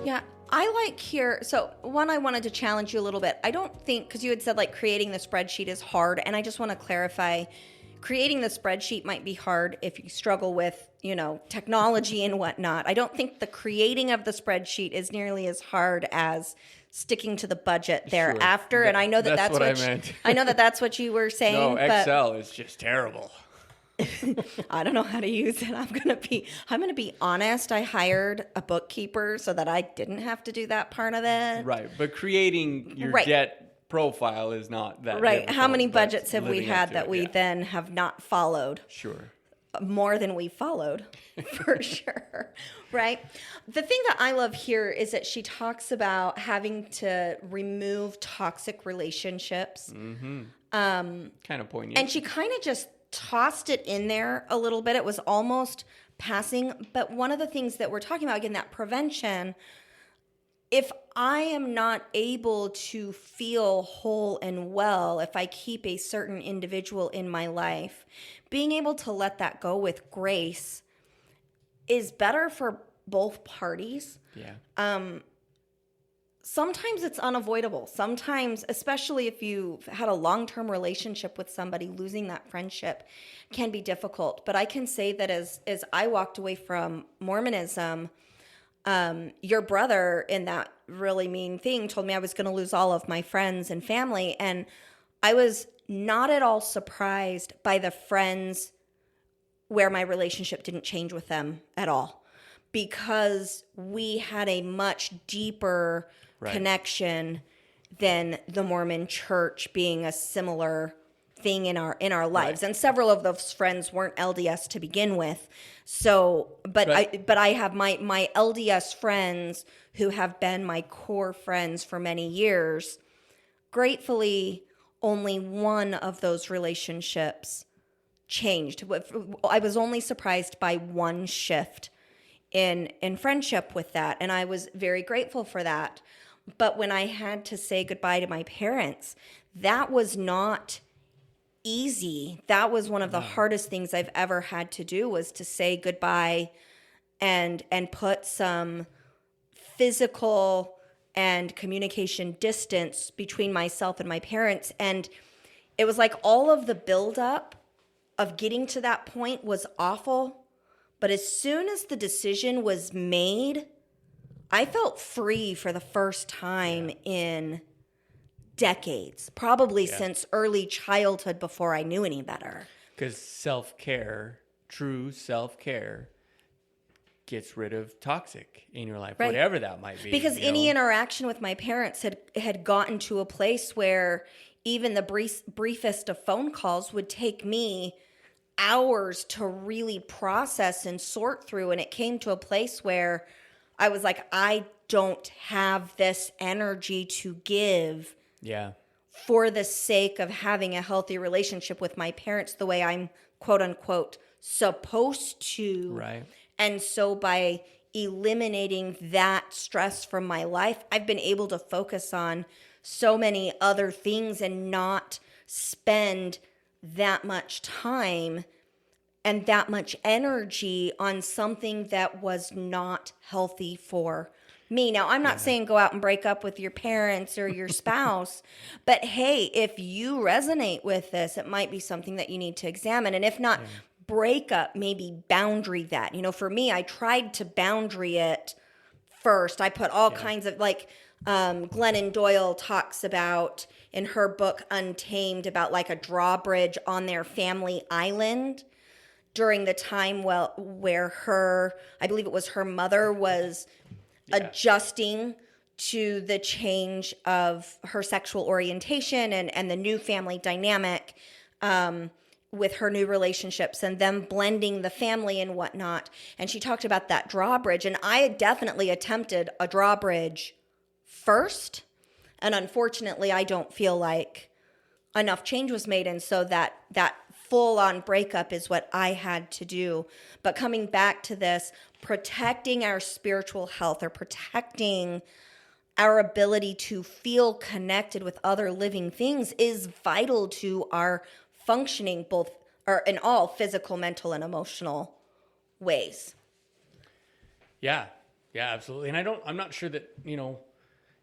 Yeah, I like here. So one, I wanted to challenge you a little bit. I don't think, because you had said like creating the spreadsheet is hard, and I just want to clarify. Creating the spreadsheet might be hard if you struggle with, technology and whatnot. I don't think the creating of the spreadsheet is nearly as hard as sticking to the budget thereafter. Sure. And I know that's what I meant. I know that's what you were saying. No, Excel is just terrible. I don't know how to use it. I'm gonna be honest. I hired a bookkeeper so that I didn't have to do that part of it. Right, but creating your debt profile is not that right. How many budgets have we had that we then have not followed? Sure. More than we followed, for sure. Right. The thing that I love here is that she talks about having to remove toxic relationships. Mm-hmm. Kind of poignant. And she kind of just tossed it in there a little bit. It was almost passing. But one of the things that we're talking about, again, that prevention, if I am not able to feel whole and well, if I keep a certain individual in my life, being able to let that go with grace is better for both parties. Yeah. Sometimes it's unavoidable. Sometimes, especially if you've had a long-term relationship with somebody, losing that friendship can be difficult. But I can say that as I walked away from Mormonism, your brother in that really mean thing told me I was going to lose all of my friends and family. And I was not at all surprised by the friends where my relationship didn't change with them at all, because we had a much deeper connection than the Mormon church being a similar thing in our lives. And several of those friends weren't LDS to begin with. So, but I have my LDS friends who have been my core friends for many years. Gratefully, only one of those relationships changed. I was only surprised by one shift in friendship with that, and I was very grateful for that. But when I had to say goodbye to my parents, that was not easy. That was one of the hardest things I've ever had to do, was to say goodbye and put some physical and communication distance between myself and my parents. And it was like all of the buildup of getting to that point was awful. But as soon as the decision was made, I felt free for the first time in decades, probably since early childhood, before I knew any better. Because self-care, true self-care, gets rid of toxic in your life, whatever that might be. Because any interaction with my parents had gotten to a place where even the briefest of phone calls would take me hours to really process and sort through. And it came to a place where I was like, I don't have this energy to give for the sake of having a healthy relationship with my parents the way I'm, quote unquote, supposed to. Right. And so by eliminating that stress from my life, I've been able to focus on so many other things and not spend that much time and that much energy on something that was not healthy for me. Now, I'm not saying go out and break up with your parents or your spouse, but hey, if you resonate with this, it might be something that you need to examine. And if not, break up, maybe boundary that. For me, I tried to boundary it first. I put all kinds of, like, Glennon Doyle talks about in her book Untamed about like a drawbridge on their family island during the time where I believe it was her mother was adjusting to the change of her sexual orientation and the new family dynamic with her new relationships and them blending the family and whatnot. And she talked about that drawbridge. And I had definitely attempted a drawbridge first. And unfortunately, I don't feel like enough change was made. And so that full-on breakup is what I had to do. But coming back to this, protecting our spiritual health or protecting our ability to feel connected with other living things is vital to our functioning in all physical, mental, and emotional ways. Yeah, absolutely. And I'm not sure that,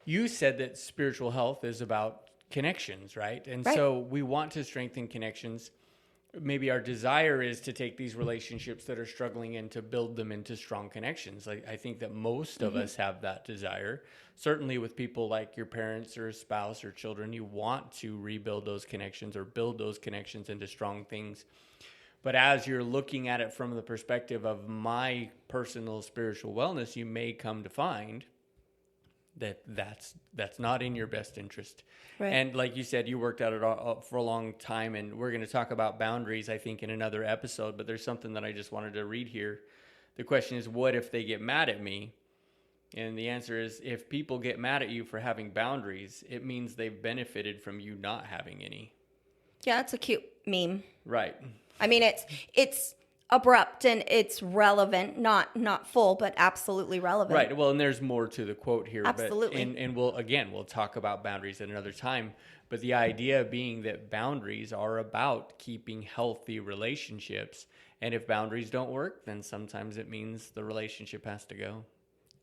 you said that spiritual health is about connections, right? And so we want to strengthen connections. Maybe our desire is to take these relationships that are struggling and to build them into strong connections. I think that most of us have that desire. Certainly with people like your parents or a spouse or children, you want to rebuild those connections or build those connections into strong things. But as you're looking at it from the perspective of my personal spiritual wellness, you may come to find that's not in your best interest. Right. And like you said, you worked at it for a long time, and we're going to talk about boundaries, I think, in another episode, but there's something that I just wanted to read here. The question is, what if they get mad at me? And the answer is, if people get mad at you for having boundaries, it means they've benefited from you not having any. Yeah, that's a cute meme. Right. I mean, it's abrupt and it's relevant, not full, but absolutely relevant. Right. Well, and there's more to the quote here. Absolutely. But, and we'll talk about boundaries at another time. But the idea being that boundaries are about keeping healthy relationships. And if boundaries don't work, then sometimes it means the relationship has to go.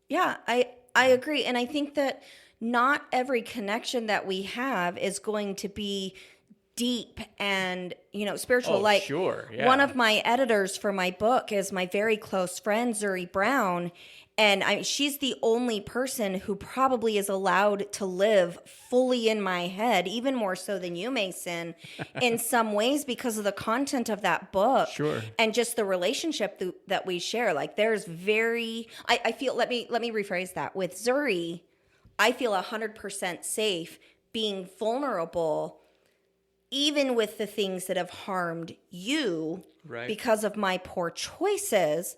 Yeah, I agree. And I think that not every connection that we have is going to be deep and, spiritual. Oh, sure. Yeah. One of my editors for my book is my very close friend, Zuri Brown. And she's the only person who probably is allowed to live fully in my head, even more so than you, Mason, in some ways because of the content of that book. Sure. And just the relationship that we share. Like there's I feel, let me rephrase that. With Zuri, I feel 100% safe being vulnerable even with the things that have harmed you because of my poor choices.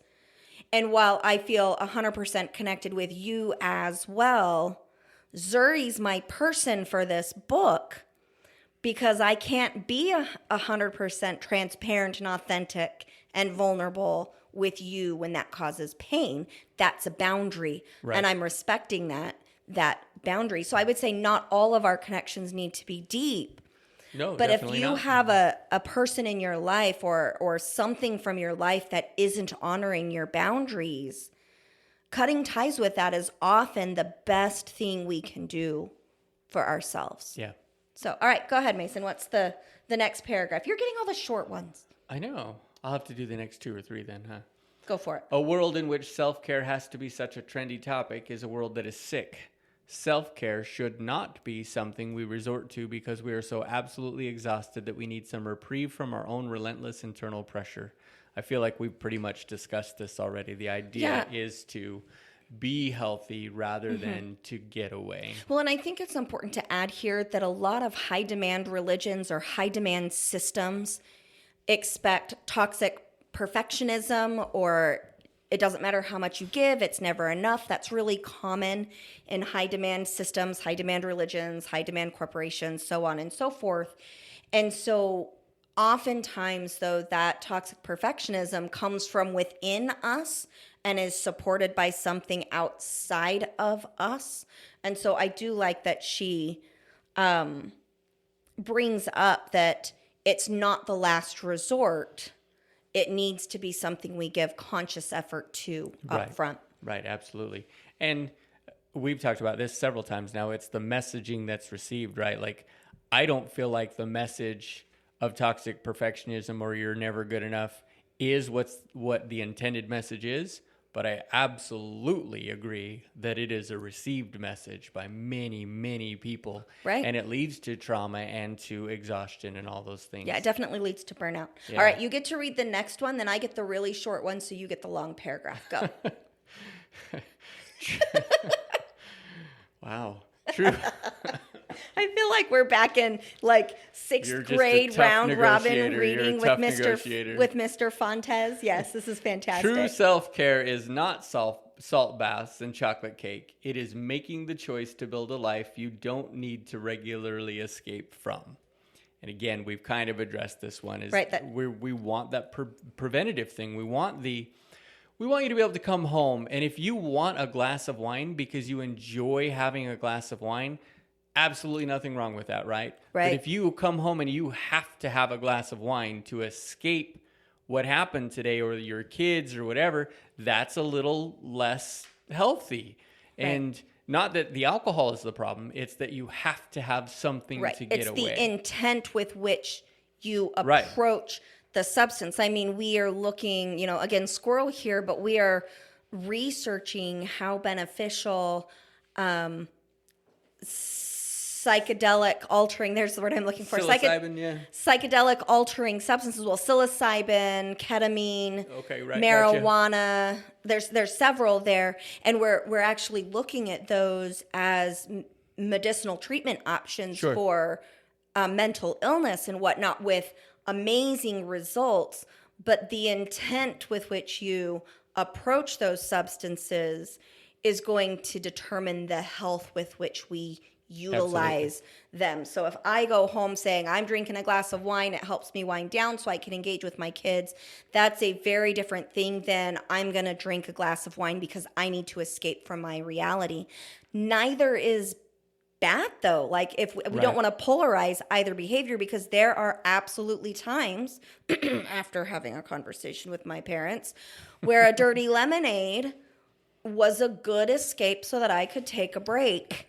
And while I feel 100% connected with you as well, Zuri's my person for this book because I can't be 100% transparent and authentic and vulnerable with you when that causes pain. That's a boundary. Right. And I'm respecting that boundary. So I would say not all of our connections need to be deep. No, but if you have a person in your life or something from your life that isn't honoring your boundaries, cutting ties with that is often the best thing we can do for ourselves. Yeah. So, all right, go ahead, Mason. What's the next paragraph? You're getting all the short ones. I know. I'll have to do the next 2 or 3 then, huh? Go for it. A world in which self-care has to be such a trendy topic is a world that is sick. Self-care should not be something we resort to because we are so absolutely exhausted that we need some reprieve from our own relentless internal pressure. I feel like we've pretty much discussed this already. The idea is to be healthy rather than to get away. Well, and I think it's important to add here that a lot of high-demand religions or high-demand systems expect toxic perfectionism, or it doesn't matter how much you give, it's never enough. That's really common in high-demand systems, high-demand religions, high-demand corporations, so on and so forth. And so oftentimes, though, that toxic perfectionism comes from within us and is supported by something outside of us. And so I do like that she brings up that it's not the last resort. It needs to be something we give conscious effort to up front. Right, absolutely. And we've talked about this several times now. It's the messaging that's received, right? Like, I don't feel like the message of toxic perfectionism or you're never good enough is what the intended message is. But I absolutely agree that it is a received message by many, many people. Right. And it leads to trauma and to exhaustion and all those things. Yeah, it definitely leads to burnout. Yeah. All right, you get to read the next one, then I get the really short one, so you get the long paragraph. Go. Wow. True. I feel like we're back in like sixth grade round robin reading with Mr. Fontes. Yes, this is fantastic. True self-care is not salt baths and chocolate cake. It is making the choice to build a life you don't need to regularly escape from. And again, we've kind of addressed this one. Is right, we want that preventative thing. We want you to be able to come home, and if you want a glass of wine because you enjoy having a glass of wine, absolutely nothing wrong with that, right? Right. But if you come home and you have to have a glass of wine to escape what happened today or your kids or whatever, that's a little less healthy. Right. And not that the alcohol is the problem, it's that you have to have something to get away. It's the intent with which you approach the substance. I mean, we are looking, again, squirrel here, but we are researching how beneficial psychedelic altering, there's the word I'm looking for. Psilocybin, psychedelic altering substances. Well, psilocybin, ketamine, marijuana. Gotcha. There's several there, and we're actually looking at those as medicinal treatment options for mental illness and whatnot, with amazing results. But the intent with which you approach those substances is going to determine the health with which we utilize them. So if I go home saying I'm drinking a glass of wine, it helps me wind down so I can engage with my kids, that's a very different thing than I'm going to drink a glass of wine because I need to escape from my reality. Neither is bad, though. Like, if we don't want to polarize either behavior, because there are absolutely times after having a conversation with my parents where a dirty lemonade was a good escape so that I could take a break.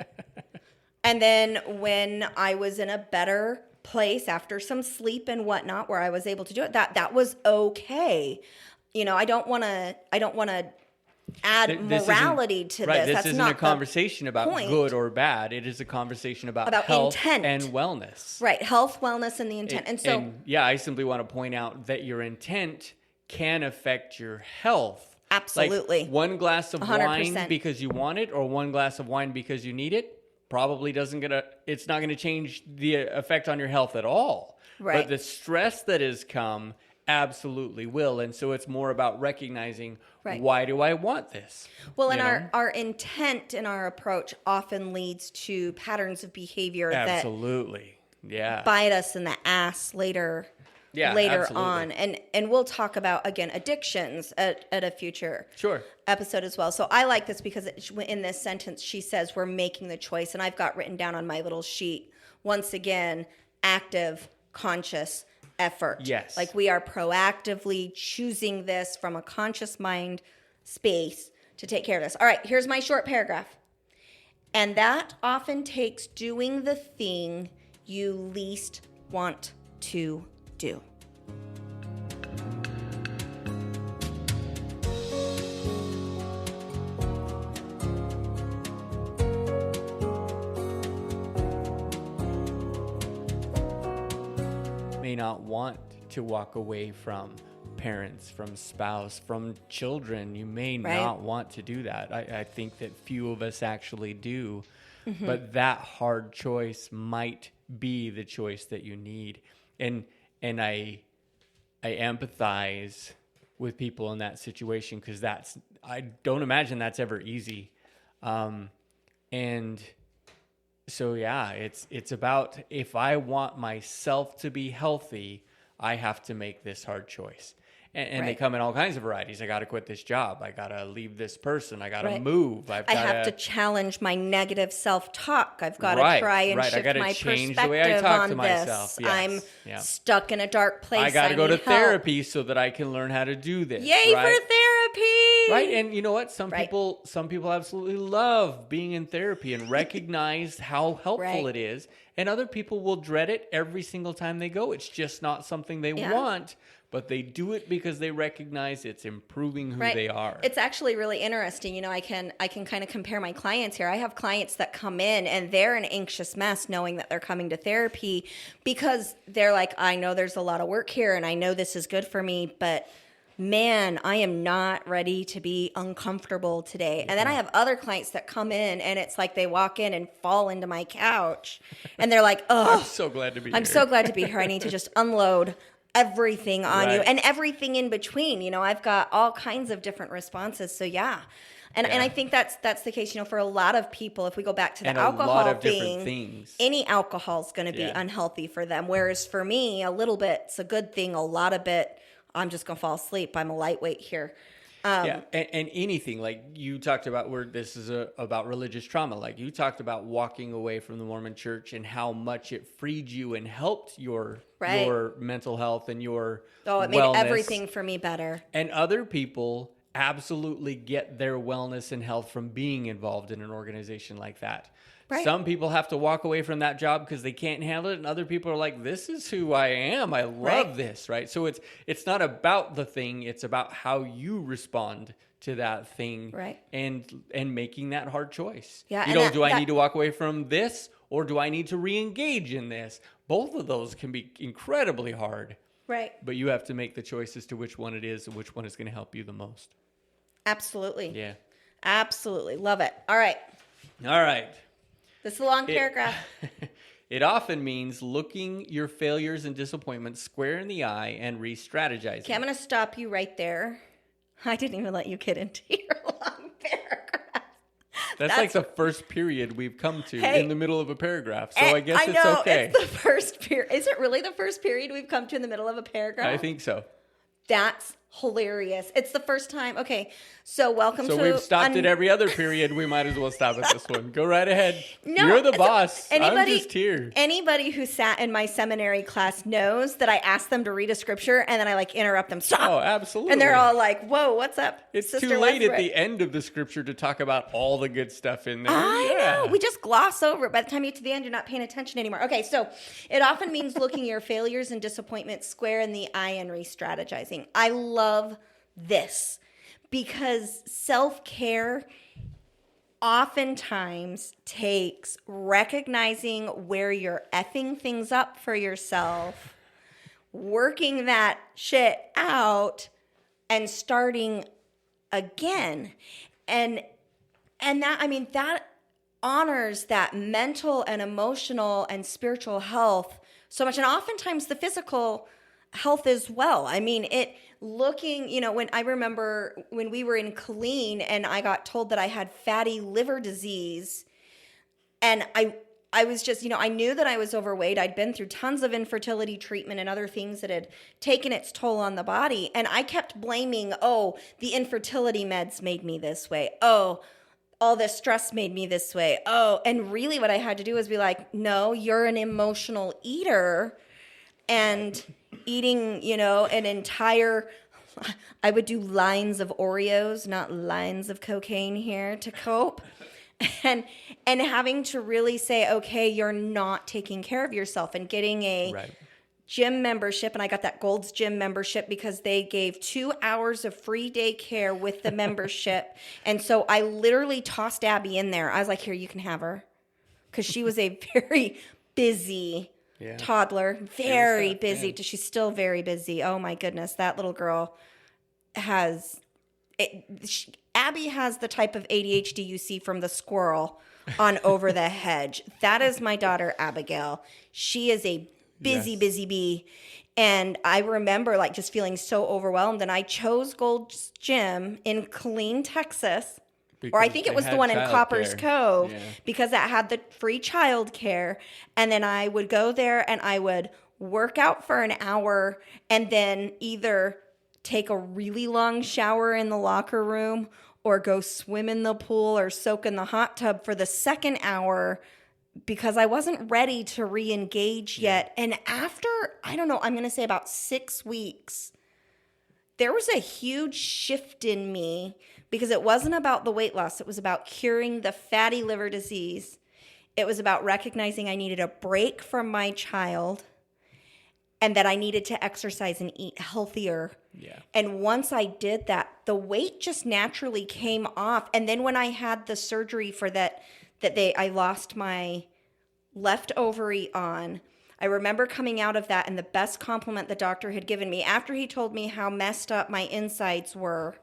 And then when I was in a better place after some sleep and whatnot, where I was able to do it, that was okay. I don't want to add morality to this. This That's isn't not a conversation about good or bad. It is a conversation about health intent and wellness. Right, health, wellness, and the intent. I simply want to point out that your intent can affect your health. Absolutely. Like, one glass of 100%. wine because you want it, or one glass of wine because you need it, probably it's not gonna change the effect on your health at all. Right. But the stress that has come absolutely will. And so it's more about recognizing, why do I want this? Well, and our intent and our approach often leads to patterns of behavior that bite us in the ass later on. And we'll talk about, again, addictions at a future episode as well. So I like this because in this sentence she says we're making the choice, and I've got written down on my little sheet, once again, active, conscious effort. Yes. Like, we are proactively choosing this from a conscious mind space to take care of this. All right, here's my short paragraph. And that often takes doing the thing you least want to do. May not want to walk away from parents, from spouse, from children. You may not want to do that. I think that few of us actually do. Mm-hmm. But that hard choice might be the choice that you need. And I empathize with people in that situation, because I don't imagine that's ever easy. And so, it's about, if I want myself to be healthy, I have to make this hard choice. And they Right. come in all kinds of varieties. I got to quit this job. I got to leave this person. I got to Right. move. I have to challenge my negative self-talk. I've got to Right, try and right. I shift gotta my change perspective the way I talk on to myself. this. Yes. I'm Yeah. stuck in a dark place. I got to go to need help. therapy so that I can learn how to do this. Yay right? for therapy! Right, and you know what? Some Right. people absolutely love being in therapy and recognize how helpful Right. it is, and other people will dread it every single time they go. It's just not something they Yeah. want, but they do it because they recognize it's improving who Right. they are. It's actually really interesting. You know, I can kind of compare my clients here. I have clients that come in and they're an anxious mess knowing that they're coming to therapy because they're like, I know there's a lot of work here and I know this is good for me, but man, I am not ready to be uncomfortable today. And then I have other clients that come in and it's like they walk in and fall into my couch and they're like, oh, I'm so glad to be I'm here. so glad to be here. I need to just unload everything on you Right. and everything in between. You know, I've got all kinds of different responses. So yeah. And Yeah. I think that's the case, you know, for a lot of people, if we go back to the And alcohol a lot of thing, different things. any alcohol is going to be Yeah. unhealthy for them. Whereas for me, a little bit's a good thing, a lot of it, I'm just going to fall asleep. I'm a lightweight here. Yeah, and anything like you talked about where this is about religious trauma. Like you talked about walking away from the Mormon Church and how much it freed you and helped your Right. your mental health and your Oh, it made wellness. everything for me better. And other people absolutely get their wellness and health from being involved in an organization like that. Right. Some people have to walk away from that job because they can't handle it, and other people are like, "This is who I am. I love Right. this." Right. So it's not about the thing; it's about how you respond to that thing, Right. And making that hard choice. Yeah, You and know, do I that- need to walk away from this, or do I need to re-engage in this? Both of those can be incredibly hard. Right. But you have to make the choice as to which one it is and which one is going to help you the most. Absolutely. Yeah. Absolutely. Love it. All right. All right. This is a long paragraph. It often means looking your failures and disappointments square in the eye and re-strategizing. Okay, I'm going to stop you right there. I didn't even let you get into your long paragraph. That's like the first period we've come to Hey. in the middle of a paragraph. So I guess I it's know, okay. it's the first period. Is it really the first period we've come to in the middle of a paragraph? I think so. That's hilarious. It's the first time. Okay, so welcome to... So we've stopped at every other period. We might as well stop at this one. Go right ahead. No, You're the so boss. I'm just here. Anybody who sat in my seminary class knows that I ask them to read a scripture and then I like interrupt them. Stop! Oh, absolutely. And they're all like, whoa, what's up, It's Sister too late at Westbrook? the end of the scripture to talk about all the good stuff in there. I Yeah. know. We just gloss over it. By the time you get to the end, you're not paying attention anymore. Okay, so it often means looking your failures and disappointments square in the eye and re-strategizing. I love this because self-care oftentimes takes recognizing where you're effing things up for yourself, working that shit out, and starting again. And that, I mean, that honors that mental and emotional and spiritual health so much. And oftentimes the physical health as well. I mean, when I remember when we were in Killeen and I got told that I had fatty liver disease, and I was just, I knew that I was overweight. I'd been through tons of infertility treatment and other things that had taken its toll on the body. And I kept blaming, the infertility meds made me this way. All this stress made me this way. And really what I had to do was be like, no, you're an emotional eater. And eating, an entire, I would do lines of Oreos, not lines of cocaine here to cope. And having to really say, okay, you're not taking care of yourself, and getting a Right. gym membership. And I got that Gold's Gym membership because they gave 2 hours of free daycare with the membership. And so I literally tossed Abby in there. I was like, here, you can have her. Because she was a very busy toddler, very busy. Yeah. She's still very busy. Oh my goodness, that little girl Abby has the type of ADHD you see from the squirrel on Over the Hedge. That is my daughter, Abigail. She is a busy bee. And I remember just feeling so overwhelmed. And I chose Gold's Gym in Killeen, Texas. Or I think it was the one in Copper's Cove, because that had the free child care. And then I would go there and I would work out for an hour, and then either take a really long shower in the locker room or go swim in the pool or soak in the hot tub for the second hour because I wasn't ready to re-engage yet. And after, I don't know, I'm going to say about 6 weeks, there was a huge shift in me because it wasn't about the weight loss. It was about curing the fatty liver disease. It was about recognizing I needed a break from my child and that I needed to exercise and eat healthier. Yeah. And once I did that, the weight just naturally came off. And then when I had the surgery for I lost my left ovary on, I remember coming out of that, and the best compliment the doctor had given me after he told me how messed up my insides were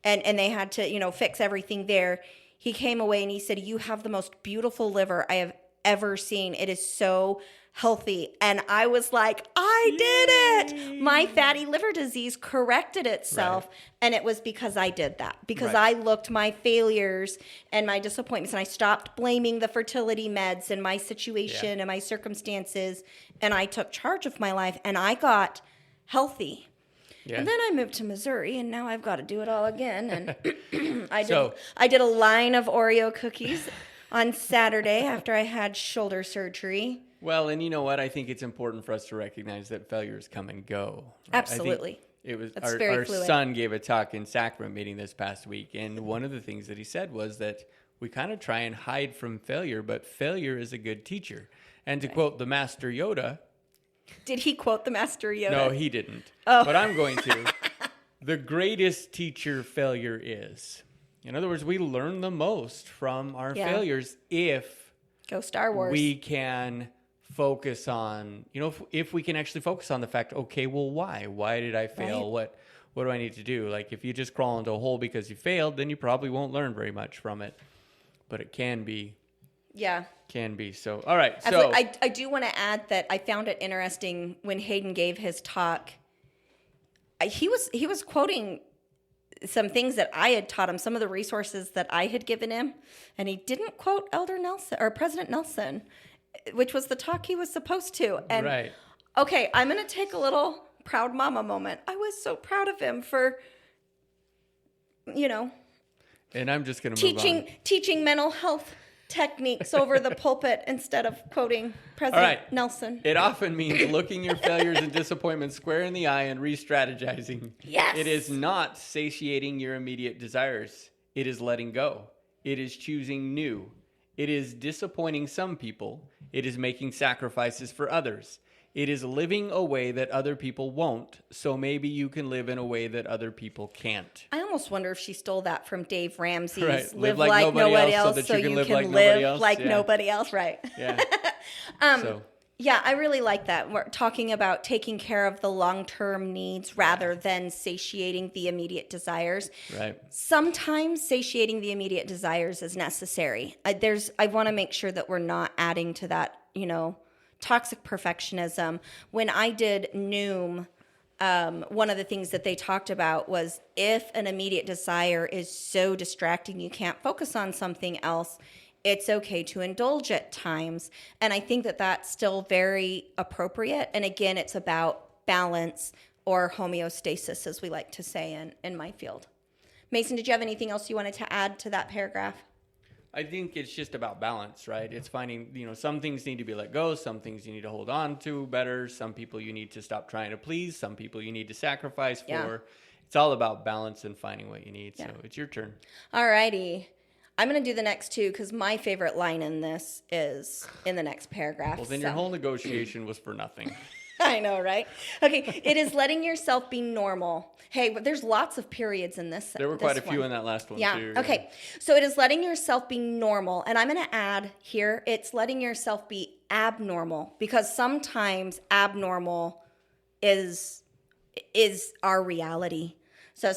and they had to, fix everything there. He came away and he said, "You have the most beautiful liver I have ever seen. It is so healthy." And I was like, I did it. My fatty liver disease corrected itself. Right. And it was because I did that, because Right. I looked my failures and my disappointments, and I stopped blaming the fertility meds and my situation and my circumstances. And I took charge of my life and I got healthy. Yeah. And then I moved to Missouri, and now I've got to do it all again. And I did a line of Oreo cookies on Saturday after I had shoulder surgery. Well, and you know what? I think it's important for us to recognize that failures come and go. Right? Absolutely. It was That's our very fluid. son gave a talk in sacrament meeting this past week, and one of the things that he said was that we kind of try and hide from failure, but failure is a good teacher. And to quote the Master Yoda, Did he quote the Master Yoda? no, he didn't. Oh. But I'm going to. The greatest teacher failure is. In other words, we learn the most from our failures if Go Star Wars. we can focus on, if we can actually focus on the fact, okay, well, why? Why did I fail? Right. What do I need to do? Like, if you just crawl into a hole because you failed, then you probably won't learn very much from it. But it can be. Yeah. Can be. So, all right. Absolutely. So I do want to add that I found it interesting when Hayden gave his talk. He was quoting some things that I had taught him, some of the resources that I had given him, and he didn't quote Elder Nelson or President Nelson, which was the talk he was supposed to. And right. okay, I'm going to take a little proud mama moment. I was so proud of him for, And I'm just going to move on. teaching mental health techniques over the pulpit instead of quoting President Nelson. It often means looking your failures and disappointments square in the eye and re-strategizing. Yes. It is not satiating your immediate desires. It is letting go. It is choosing new. It is disappointing some people. It is making sacrifices for others. It is living a way that other people won't, so maybe you can live in a way that other people can't. I almost wonder if she stole that from Dave Ramsey's Right. Live Like Nobody Else so you can live like Yeah. nobody else. Right. Yeah. Yeah, I really like that. We're talking about taking care of the long-term needs rather than satiating the immediate desires. Right. Sometimes satiating the immediate desires is necessary. I want to make sure that we're not adding to that, toxic perfectionism. When I did Noom, one of the things that they talked about was if an immediate desire is so distracting you can't focus on something else, it's okay to indulge at times. And I think that that's still very appropriate. And again, it's about balance or homeostasis, as we like to say in my field. Mason, did you have anything else you wanted to add to that paragraph? I think it's just about balance, right? It's finding, some things need to be let go. Some things you need to hold on to better. Some people you need to stop trying to please. Some people you need to sacrifice for. Yeah. It's all about balance and finding what you need. Yeah. So it's your turn. All righty. I'm going to do the next two because my favorite line in this is in the next paragraph. Well, then your whole negotiation was for nothing. I know, right? Okay, it is letting yourself be normal. Hey, but there's lots of periods in this. There were quite a few in that last one, yeah. too. Okay, so it is letting yourself be normal. And I'm going to add here, it's letting yourself be abnormal because sometimes abnormal is our reality. So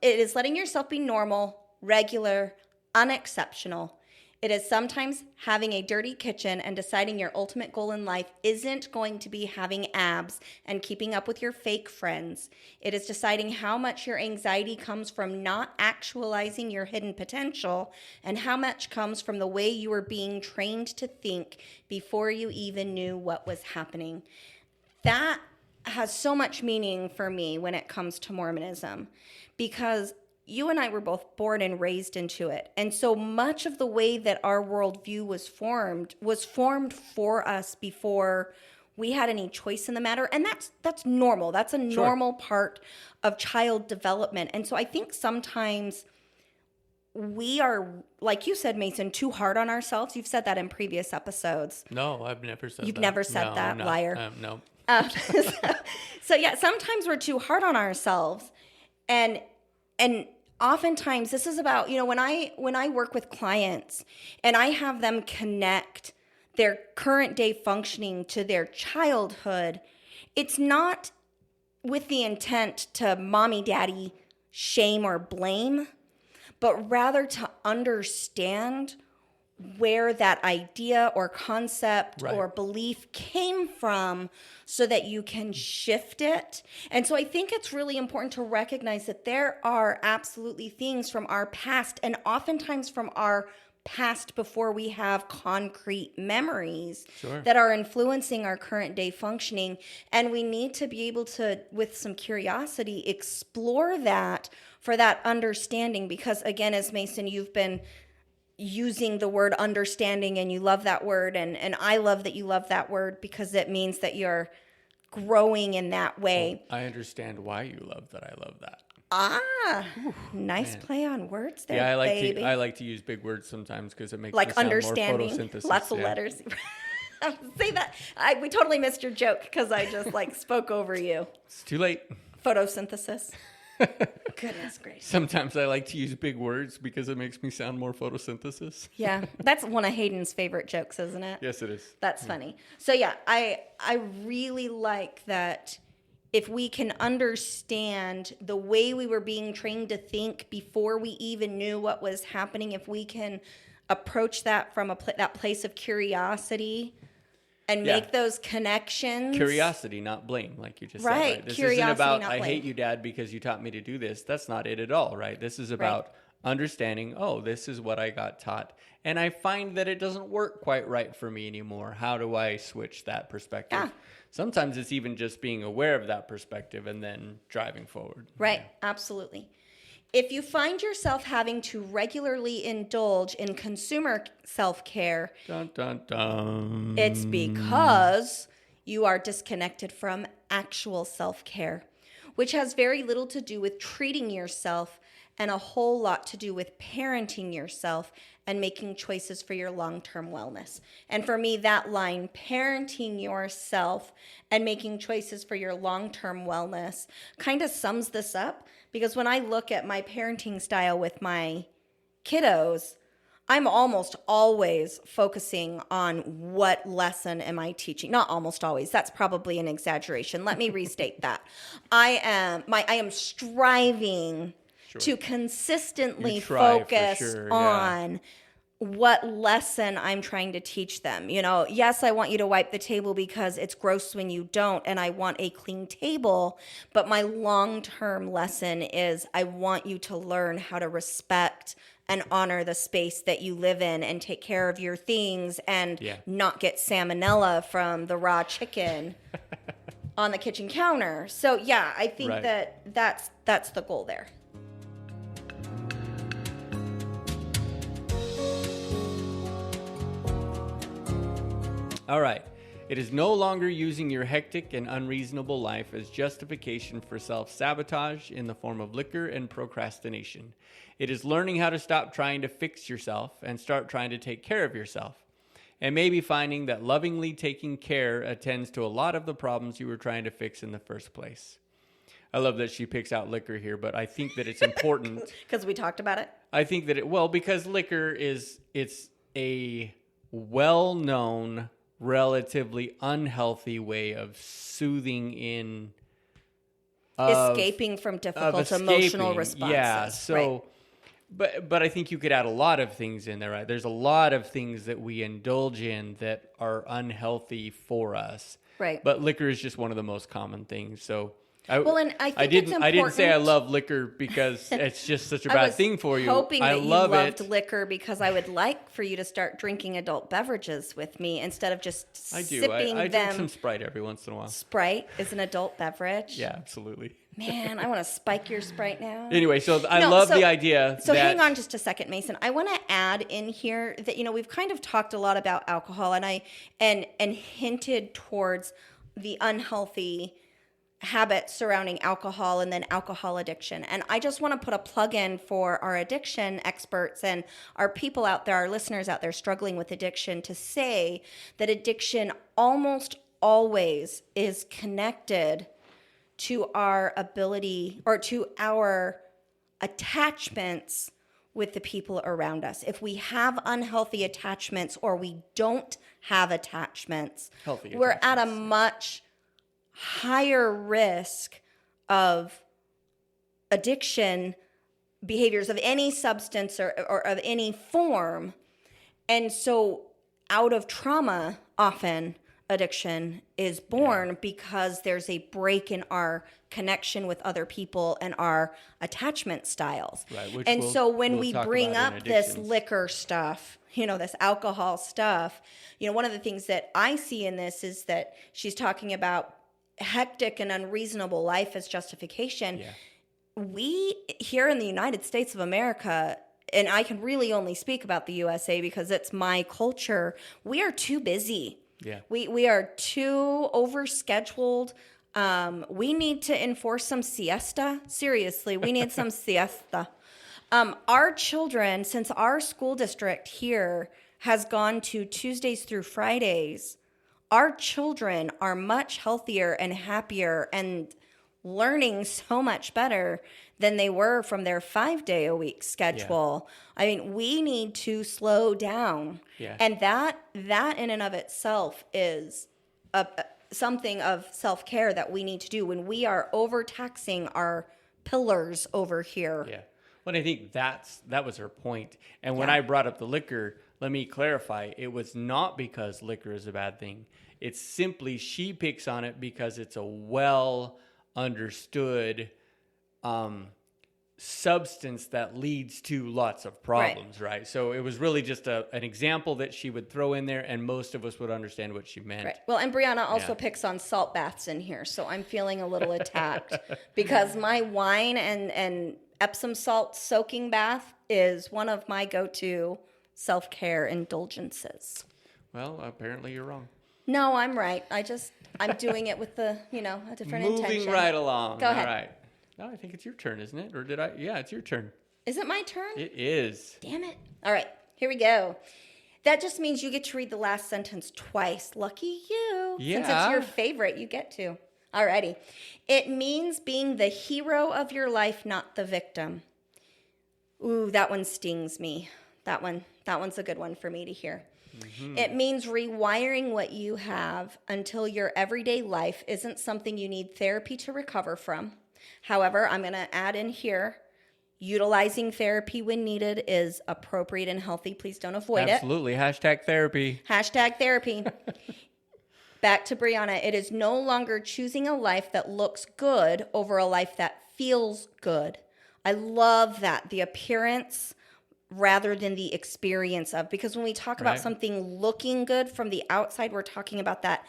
it is letting yourself be normal, regular, unexceptional. It is sometimes having a dirty kitchen and deciding your ultimate goal in life isn't going to be having abs and keeping up with your fake friends. It is deciding how much your anxiety comes from not actualizing your hidden potential and how much comes from the way you were being trained to think before you even knew what was happening. That has so much meaning for me when it comes to Mormonism, because you and I were both born and raised into it. And so much of the way that our worldview was formed for us before we had any choice in the matter. And that's normal. That's a normal part of child development. And so I think sometimes we are, like you said, Mason, too hard on ourselves. You've said that in previous episodes. No, I've never said that. You've never said that, liar. No. So yeah, sometimes we're too hard on ourselves. And oftentimes this is about, when I work with clients and I have them connect their current day functioning to their childhood, it's not with the intent to mommy, daddy, shame or blame, but rather to understand where that idea or concept or belief came from so that you can shift it. And so I think it's really important to recognize that there are absolutely things from our past, and oftentimes from our past before we have concrete memories that are influencing our current day functioning. And we need to be able to, with some curiosity, explore that for that understanding. Because again, as Mason, you've been using the word understanding, and you love that word, and I love that you love that word because it means that you're growing in that way. Well, I understand why you love that. I love that. Nice play on words there. Yeah, baby. I like to use big words sometimes because it makes like me sound understanding, more photosynthesis. lots of letters. Say that. We totally missed your joke because I just spoke over you. It's too late. Photosynthesis. Goodness gracious. Sometimes I like to use big words because it makes me sound more photosynthesis. Yeah, that's one of Hayden's favorite jokes, isn't it? Yes, it is. That's funny. So yeah, I really like that. If we can understand the way we were being trained to think before we even knew what was happening, if we can approach that from that place of curiosity and make those connections. Curiosity, not blame, like you just said. Right. This Curiosity, isn't about, not I blame. hate you, Dad, because you taught me to do this. That's not it at all, right? This is about understanding, this is what I got taught. And I find that it doesn't work quite right for me anymore. How do I switch that perspective? Yeah. Sometimes it's even just being aware of that perspective and then driving forward. Right. Yeah. Absolutely. If you find yourself having to regularly indulge in consumer self-care, dun, dun, dun. It's because you are disconnected from actual self-care, which has very little to do with treating yourself and a whole lot to do with parenting yourself and making choices for your long-term wellness. And for me, that line, parenting yourself and making choices for your long-term wellness, kind of sums this up. Because when I look at my parenting style with my kiddos, I'm almost always focusing on what lesson am I teaching. Not almost always. That's probably an exaggeration. Let me restate that. I am striving to consistently focus on what lesson I'm trying to teach them. Yes, I want you to wipe the table because it's gross when you don't, and I want a clean table. But my long-term lesson is I want you to learn how to respect and honor the space that you live in and take care of your things and not get salmonella from the raw chicken on the kitchen counter. So yeah, I think that's the goal there. All right. It is no longer using your hectic and unreasonable life as justification for self-sabotage in the form of liquor and procrastination. It is learning how to stop trying to fix yourself and start trying to take care of yourself. And maybe finding that lovingly taking care attends to a lot of the problems you were trying to fix in the first place. I love that she picks out liquor here, but I think that it's important. Because we talked about it? I think that because liquor it's a well-known, relatively unhealthy way of soothing in escaping from difficult emotional responses. Yeah, so But I think you could add a lot of things in there, right? There's a lot of things that we indulge in that are unhealthy for us. Right. But liquor is just one of the most common things. So and I think it's important. I didn't say I love liquor because it's just such a bad thing for you. Hoping I that you love loved it. liquor because I would like for you to start drinking adult beverages with me instead of just sipping I them. drink some Sprite every once in a while. Sprite is an adult beverage. Yeah, absolutely. Man, I want to spike your Sprite now. Anyway, so I love the idea. So hang on just a second, Mason. I want to add in here that we've kind of talked a lot about alcohol, and hinted towards the unhealthy habits surrounding alcohol and then alcohol addiction. And I just want to put a plug in for our addiction experts and our people out there, our listeners out there struggling with addiction, to say that addiction almost always is connected to our ability or to our attachments with the people around us. If we have unhealthy attachments or we don't have attachments, we're at a much higher risk of addiction behaviors of any substance or of any form. And so out of trauma, often addiction is born because there's a break in our connection with other people and our attachment styles. Right, and so when we bring up this liquor stuff, this alcohol stuff, one of the things that I see in this is that she's talking about hectic and unreasonable life as justification. Yeah. We here in the United States of America, and I can really only speak about the USA because it's my culture, we are too busy. Yeah. We are too overscheduled. We need to enforce some siesta. Seriously, we need some siesta. Our children, since our school district here has gone to Tuesdays through Fridays, our children are much healthier and happier and learning so much better than they were from their 5-day-a-week schedule. Yeah. I mean, we need to slow down. Yeah. And that in and of itself is something of self-care that we need to do when we are overtaxing our pillars over here. Yeah. Well, I think that was her point. And when I brought up the liquor, let me clarify. It was not because liquor is a bad thing. It's simply she picks on it because it's a well understood substance that leads to lots of problems, right? So it was really just an example that she would throw in there, and most of us would understand what she meant. Right. Well, and Brianna also picks on salt baths in here, so I'm feeling a little attacked because my wine and Epsom salt soaking bath is one of my go-to self-care indulgences. Well, apparently you're wrong. No, I'm right. I'm doing it with a different intention. Moving right along. Go ahead. All right. No, I think it's your turn, isn't it? Or did I? Yeah, it's your turn. Is it my turn? It is. Damn it. All right, here we go. That just means you get to read the last sentence twice. Lucky you. Yeah. Since it's your favorite, you get to. Alrighty. It means being the hero of your life, not the victim. Ooh, that one stings me. That one's a good one for me to hear. Mm-hmm. It means rewiring what you have until your everyday life isn't something you need therapy to recover from. However, I'm going to add in here, utilizing therapy when needed is appropriate and healthy. Please don't avoid Absolutely. Hashtag therapy. Hashtag therapy. Back to Brianna. It is no longer choosing a life that looks good over a life that feels good. I love that. The appearance rather than the experience of. Because when we talk about something looking good from the outside, we're talking about that.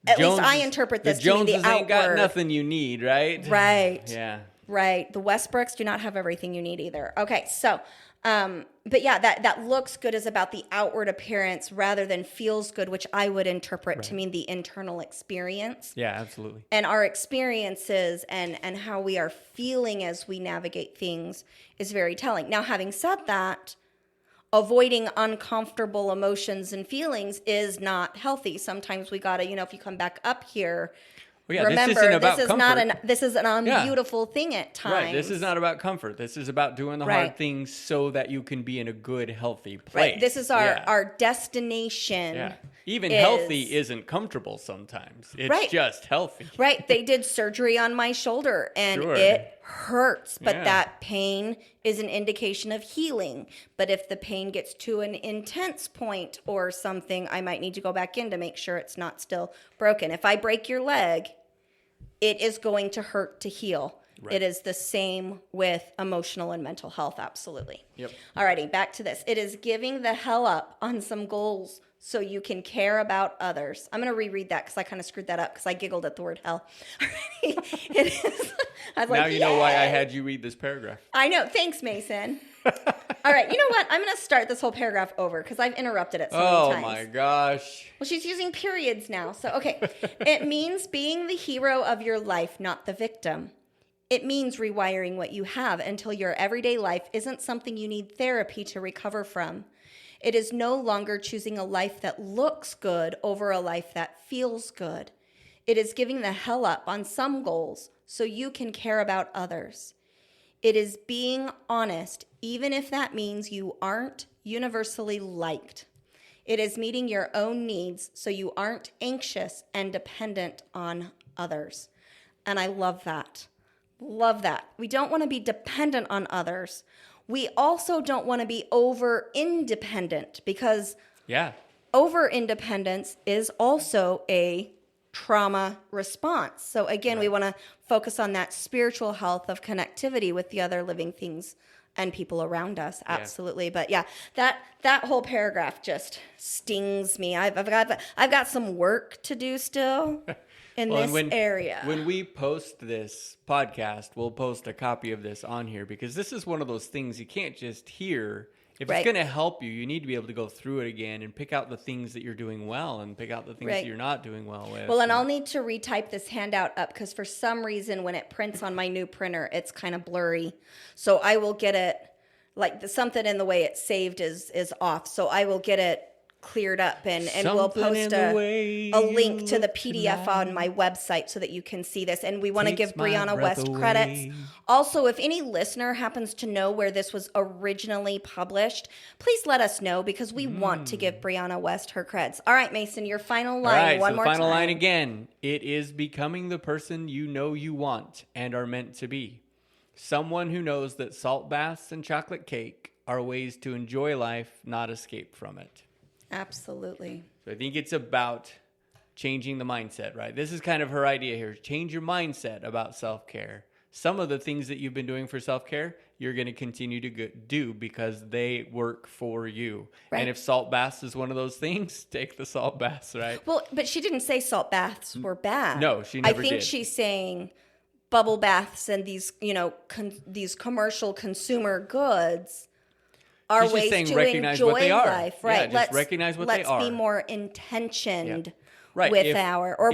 At least I interpret this to mean the outward. Ain't got nothing you need, right? Right. Yeah. Right. The Westbrooks do not have everything you need either. Okay, so, but yeah, that looks good is about the outward appearance rather than feels good, which I would interpret to mean the internal experience. Yeah, absolutely. And our experiences and how we are feeling as we navigate things is very telling. Now, having said that, avoiding uncomfortable emotions and feelings is not healthy. Sometimes we gotta, if you come back up here, remember, this is an unbeautiful thing at times. Right. This is not about comfort. This is about doing the hard things so that you can be in a good, healthy place. Right. This is our destination. Even healthy isn't comfortable sometimes. It's just healthy. Right. They did surgery on my shoulder and it hurts, but that pain is an indication of healing. But if the pain gets to an intense point or something, I might need to go back in to make sure it's not still broken. If I break your leg, it is going to hurt to heal. Right. It is the same with emotional and mental health. Absolutely. Yep. Alrighty, back to this. It is giving the hell up on some goals so you can care about others. I'm going to reread that because I kind of screwed that up because I giggled at the word hell. It is. I was now like, you know why I had you read this paragraph. I know. Thanks, Mason. All right. You know what? I'm going to start this whole paragraph over because I've interrupted it so many times. Oh, my gosh. Well, she's using periods now. So, okay. It means being the hero of your life, not the victim. It means rewiring what you have until your everyday life isn't something you need therapy to recover from. It is no longer choosing a life that looks good over a life that feels good. It is giving the hell up on some goals so you can care about others. It is being honest, even if that means you aren't universally liked. It is meeting your own needs so you aren't anxious and dependent on others. And I love that. Love that. We don't want to be dependent on others. We also don't want to be over independent because over independence is also a trauma response. So again, we want to focus on that spiritual health of connectivity with the other living things and people around us. Absolutely. Yeah. But that whole paragraph just stings me. I've got some work to do still. In this area. When we post this podcast, we'll post a copy of this on here because this is one of those things you can't just hear. If it's going to help you, you need to be able to go through it again and pick out the things that you're doing well and pick out the things that you're not doing well with. Well, and I'll need to retype this handout up because for some reason when it prints on my new printer, it's kind of blurry. So I will get it, something in the way it's saved is off. So I will get it cleared up and we'll post a link to the PDF on my website so that you can see this. And we want to give Brianna West credits. Also, if any listener happens to know where this was originally published, please let us know because we want to give Brianna West her creds. All right, Mason, your final line. All right, one more time. Final line again. It is becoming the person you know you want and are meant to be. Someone who knows that salt baths and chocolate cake are ways to enjoy life, not escape from it. Absolutely. So I think it's about changing the mindset, right? This is kind of her idea here. Change your mindset about self-care. Some of the things that you've been doing for self-care, you're going to continue to do because they work for you. Right. And if salt baths is one of those things, take the salt baths, right? Well, but she didn't say salt baths were bad. No, she never did. I think she's saying bubble baths and these, these commercial consumer goods are ways to enjoy life, right? Yeah, just recognize what they are. Let's be more intentioned with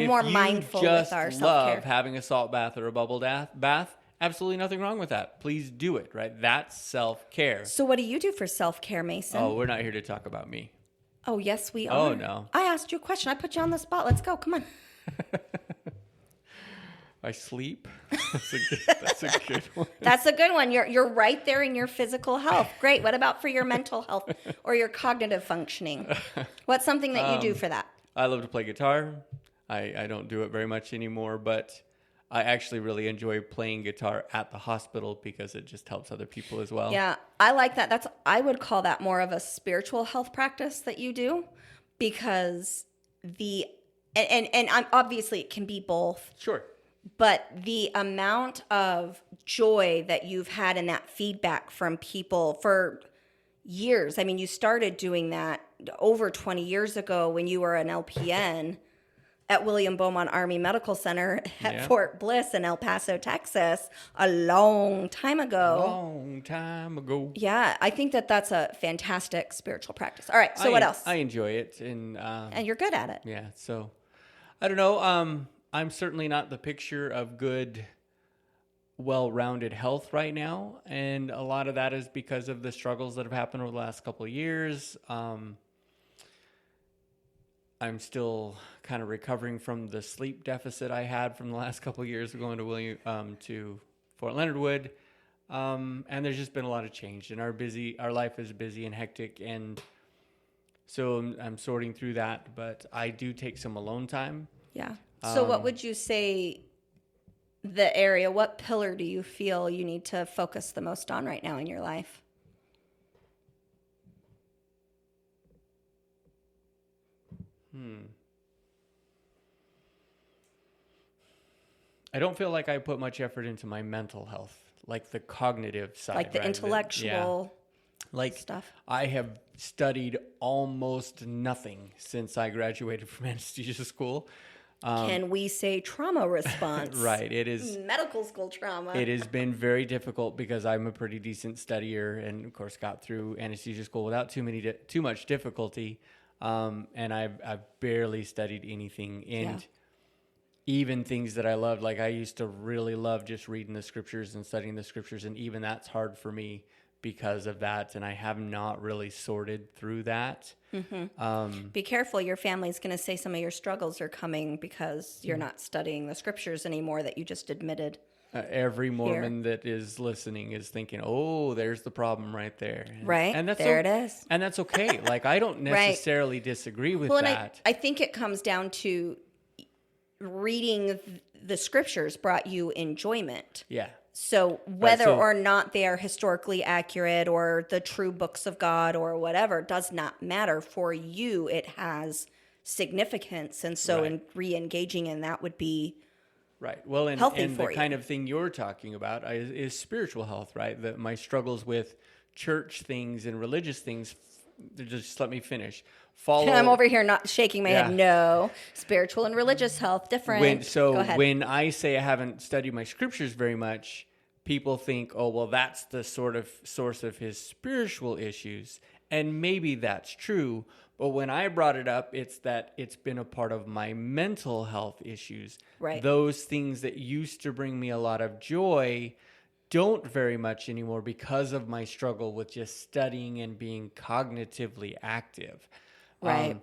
more mindful with our self-care. If you just love having a salt bath or a bubble bath, absolutely nothing wrong with that. Please do it, right? That's self-care. So what do you do for self-care, Mason? Oh, we're not here to talk about me. Oh, yes, we are. Oh, no. I asked you a question. I put you on the spot. Let's go. Come on. I sleep. That's a good one. That's a good one. You're right there in your physical health. Great. What about for your mental health or your cognitive functioning? What's something that you do for that? I love to play guitar. I don't do it very much anymore, but I actually really enjoy playing guitar at the hospital because it just helps other people as well. Yeah, I like that. I would call that more of a spiritual health practice that you do because and obviously it can be both. Sure. But the amount of joy that you've had in that feedback from people for years. I mean, you started doing that over 20 years ago when you were an LPN at William Beaumont Army Medical Center at Fort Bliss in El Paso, Texas, a long time ago. Yeah, I think that's a fantastic spiritual practice. All right, so what else? I enjoy it. And you're good at it. Yeah, so I don't know. I'm certainly not the picture of good, well-rounded health right now, and a lot of that is because of the struggles that have happened over the last couple of years. I'm still kind of recovering from the sleep deficit I had from the last couple of years of going to Fort Leonard Wood, and there's just been a lot of change, and our life is busy and hectic, and So I'm sorting through that, but I do take some alone time. Yeah. So what would you say the area, what pillar do you feel you need to focus the most on right now in your life? I don't feel like I put much effort into my mental health, like the cognitive side. Like the right? intellectual like stuff. I have studied almost nothing since I graduated from anesthesia school. Can we say trauma response? Right. It is medical school trauma. It has been very difficult because I'm a pretty decent studier, and of course got through anesthesia school without too much difficulty. And I've barely studied anything. And even things that I loved, like I used to really love just reading the scriptures and studying the scriptures, and even that's hard for me because of that, and I have not really sorted through that. Be careful, your family's going to say some of your struggles are coming because you're not studying the scriptures anymore that you just admitted. Every Mormon that is listening is thinking, oh, there's the problem right there. Right, and there it is. And that's okay. Like, I don't necessarily disagree with that. And I think it comes down to reading the scriptures brought you enjoyment. Yeah. So whether or not they are historically accurate or the true books of God or whatever does not matter. For you, it has significance. And so in re-engaging in that would be Well, and the you. kind of thing you're talking about is spiritual health, right? My struggles with church things and religious things, just let me finish. I'm over here not shaking my head. No, spiritual and religious health, different. Go ahead. When I say I haven't studied my scriptures very much, people think, oh, well, that's the sort of source of his spiritual issues. And maybe that's true. But when I brought it up, it's that it's been a part of my mental health issues. Right. Those things that used to bring me a lot of joy don't very much anymore because of my struggle with just studying and being cognitively active. Right.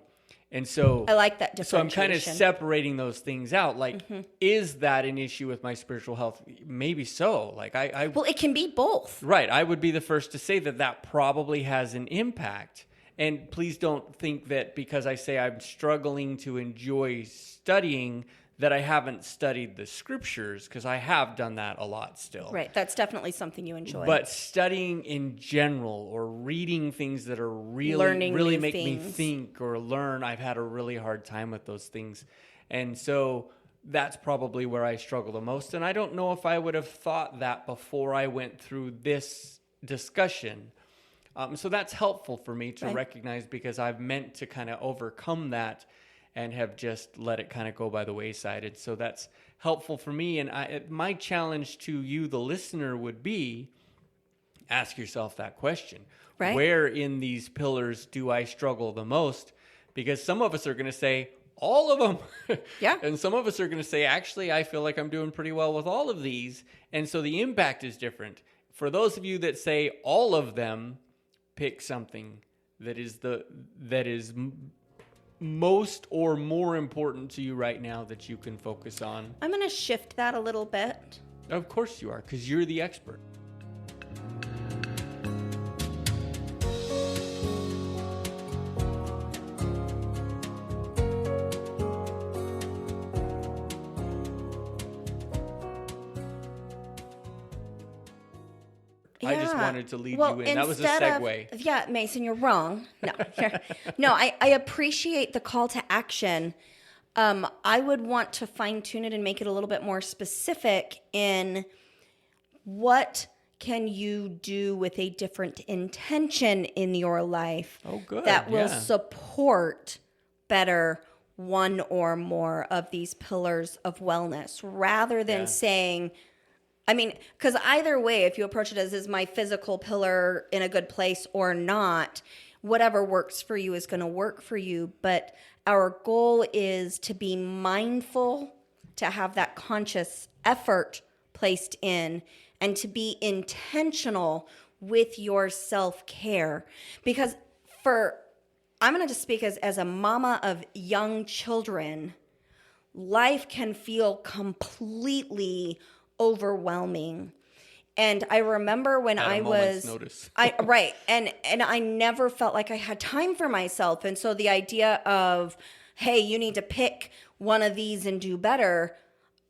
And so I like that differentiation. So I'm kind of separating those things out. Like, is that an issue with my spiritual health? Maybe so. Like well, it can be both. Right. I would be the first to say that probably has an impact. And please don't think that because I say I'm struggling to enjoy studying that I haven't studied the scriptures, because I have done that a lot still. Right. That's definitely something you enjoy. But studying in general or reading things that are really make me think or learn, I've had a really hard time with those things. And so that's probably where I struggle the most. And I don't know if I would have thought that before I went through this discussion. So that's helpful for me to recognize, because I've meant to kind of overcome that and have just let it kind of go by the wayside. And so that's helpful for me. And my challenge to you, the listener, would be ask yourself that question. Right. Where in these pillars do I struggle the most? Because some of us are going to say, all of them. Yeah. And some of us are going to say, actually, I feel like I'm doing pretty well with all of these. And so the impact is different. For those of you that say all of them, pick something that is most or more important to you right now that you can focus on. I'm going to shift that a little bit. Of course you are, because you're the expert. I just wanted to lead you in. That was a segue. Mason, you're wrong. No, I appreciate the call to action. I would want to fine tune it and make it a little bit more specific in what can you do with a different intention in your life that will support better one or more of these pillars of wellness, rather than saying, I mean, because either way, if you approach it as, is my physical pillar in a good place or not, whatever works for you is going to work for you. But our goal is to be mindful, to have that conscious effort placed in, and to be intentional with your self-care. Because I'm going to just speak as a mama of young children, life can feel completely overwhelming. And I remember when At a I moment's was notice. right. And I never felt like I had time for myself. And so the idea of, hey, you need to pick one of these and do better,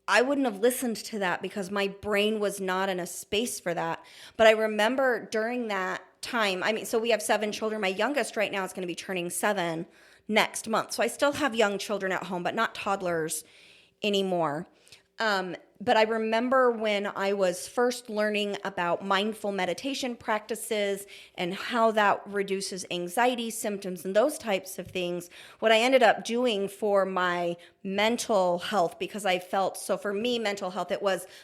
I wouldn't have listened to that because my brain was not in a space for that. But I remember during that time, I mean, so we have 7 children. My youngest right now is going to be turning 7 next month. So I still have young children at home, but not toddlers anymore. But I remember when I was first learning about mindful meditation practices and how that reduces anxiety symptoms and those types of things, what I ended up doing for my mental health, because I felt, so for me, mental health,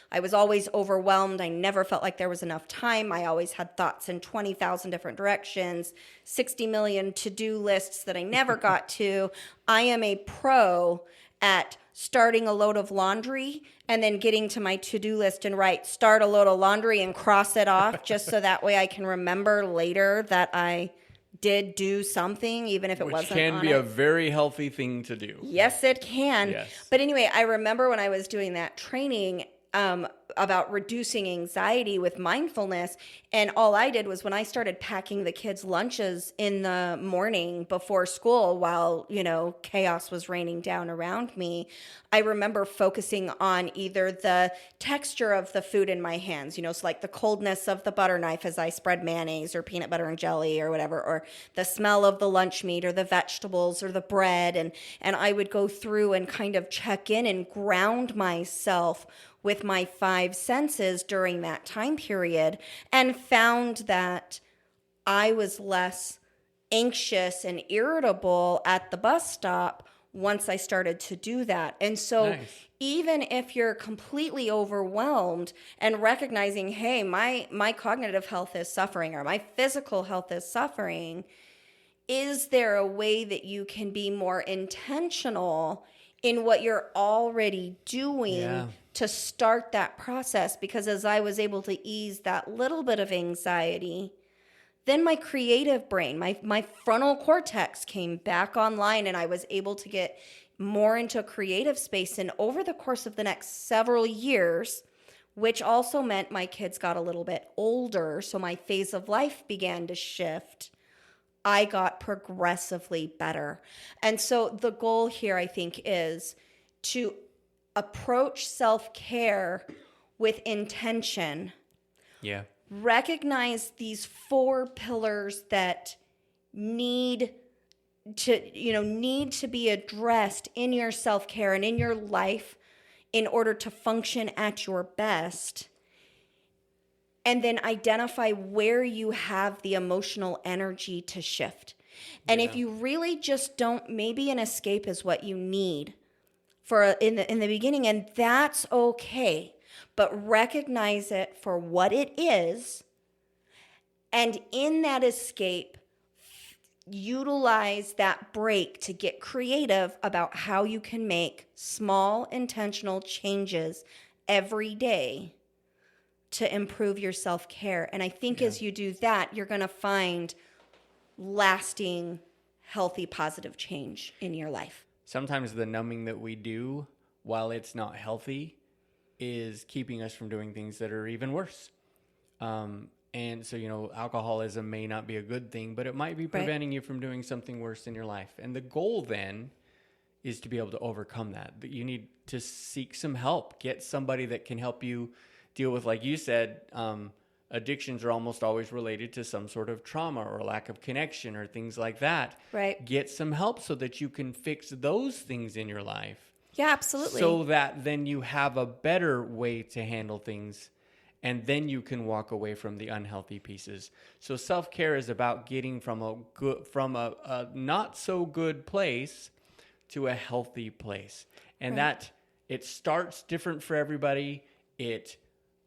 I was always overwhelmed. I never felt like there was enough time. I always had thoughts in 20,000 different directions, 60 million to-do lists that I never got to. I am a pro at starting a load of laundry and then getting to my to-do list and start a load of laundry and cross it off just so that way I can remember later that I did do something, even if it wasn't on it. Which can be a very healthy thing to do. Yes, it can. Yes. But anyway, I remember when I was doing that training about reducing anxiety with mindfulness, and all I did was when I started packing the kids' lunches in the morning before school while, chaos was raining down around me, I remember focusing on either the texture of the food in my hands, so like the coldness of the butter knife as I spread mayonnaise or peanut butter and jelly or whatever, or the smell of the lunch meat or the vegetables or the bread. And I would go through and kind of check in and ground myself with my 5 senses during that time period, and found that I was less anxious and irritable at the bus stop once I started to do that. And so even if you're completely overwhelmed and recognizing, hey, my cognitive health is suffering or my physical health is suffering, is there a way that you can be more intentional in what you're already doing to start that process? Because as I was able to ease that little bit of anxiety, then my creative brain, my frontal cortex came back online, and I was able to get more into a creative space. And over the course of the next several years, which also meant my kids got a little bit older, so my phase of life began to shift, I got progressively better. And so the goal here, I think, is to approach self-care with intention. Yeah. Recognize these 4 pillars that need to be addressed in your self-care and in your life in order to function at your best. And then identify where you have the emotional energy to shift. And if you really just don't, maybe an escape is what you need for in the beginning, and that's okay. But recognize it for what it is, and in that escape, utilize that break to get creative about how you can make small intentional changes every day to improve your self-care. And I think as you do that, you're going to find lasting, healthy, positive change in your life. Sometimes the numbing that we do, while it's not healthy, is keeping us from doing things that are even worse. And so, alcoholism may not be a good thing, but it might be preventing you from doing something worse in your life. And the goal then is to be able to overcome that. But you need to seek some help. Get somebody that can help you deal with, like you said, addictions are almost always related to some sort of trauma or lack of connection or things like that. Right. Get some help so that you can fix those things in your life. Yeah, absolutely. So that then you have a better way to handle things, and then you can walk away from the unhealthy pieces. So self-care is about getting from a not so good place to a healthy place. And that it starts different for everybody.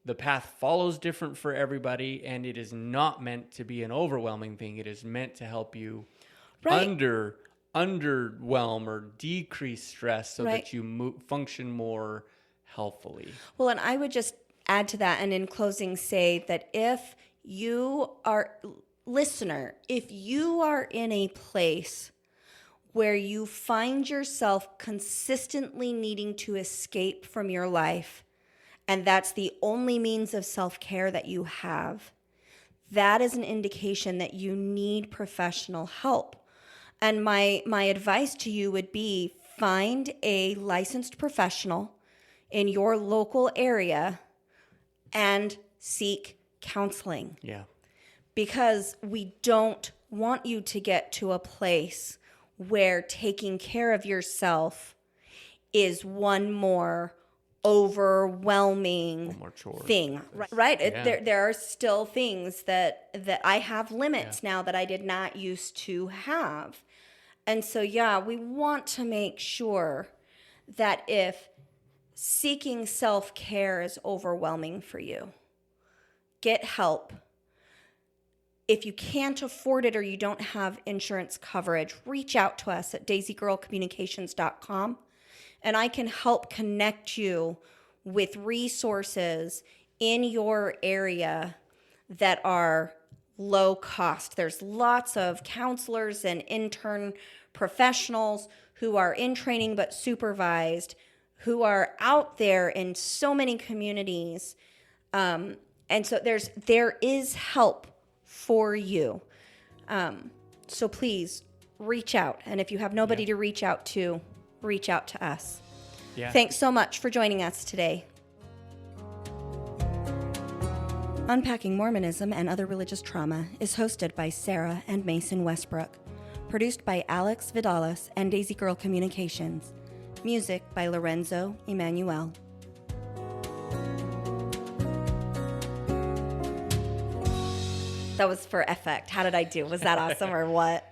The path follows different for everybody, and it is not meant to be an overwhelming thing. It is meant to help you underwhelm or decrease stress so that you function more healthfully. Well, and I would just add to that, and in closing say that if you are, listener, if you are in a place where you find yourself consistently needing to escape from your life and that's the only means of self-care that you have, that is an indication that you need professional help. And my advice to you would be find a licensed professional in your local area and seek counseling. Yeah. Because we don't want you to get to a place where taking care of yourself is one more overwhelming thing, right? Yeah. There are still things that I have limits now that I did not used to have. And so, we want to make sure that if seeking self-care is overwhelming for you, get help. If you can't afford it or you don't have insurance coverage, reach out to us at daisygirlcommunications.com, and I can help connect you with resources in your area that are low cost. There's lots of counselors and intern professionals who are in training but supervised, who are out there in so many communities. And so there is help for you. So please reach out. And if you have nobody to reach out to us. Yeah. Thanks so much for joining us today. Unpacking Mormonism and Other Religious Trauma is hosted by Sarah and Mason Westbrook. Produced by Alex Vidalis and Daisy Girl Communications. Music by Lorenzo Emanuel. That was for effect. How did I do? Was that awesome or what?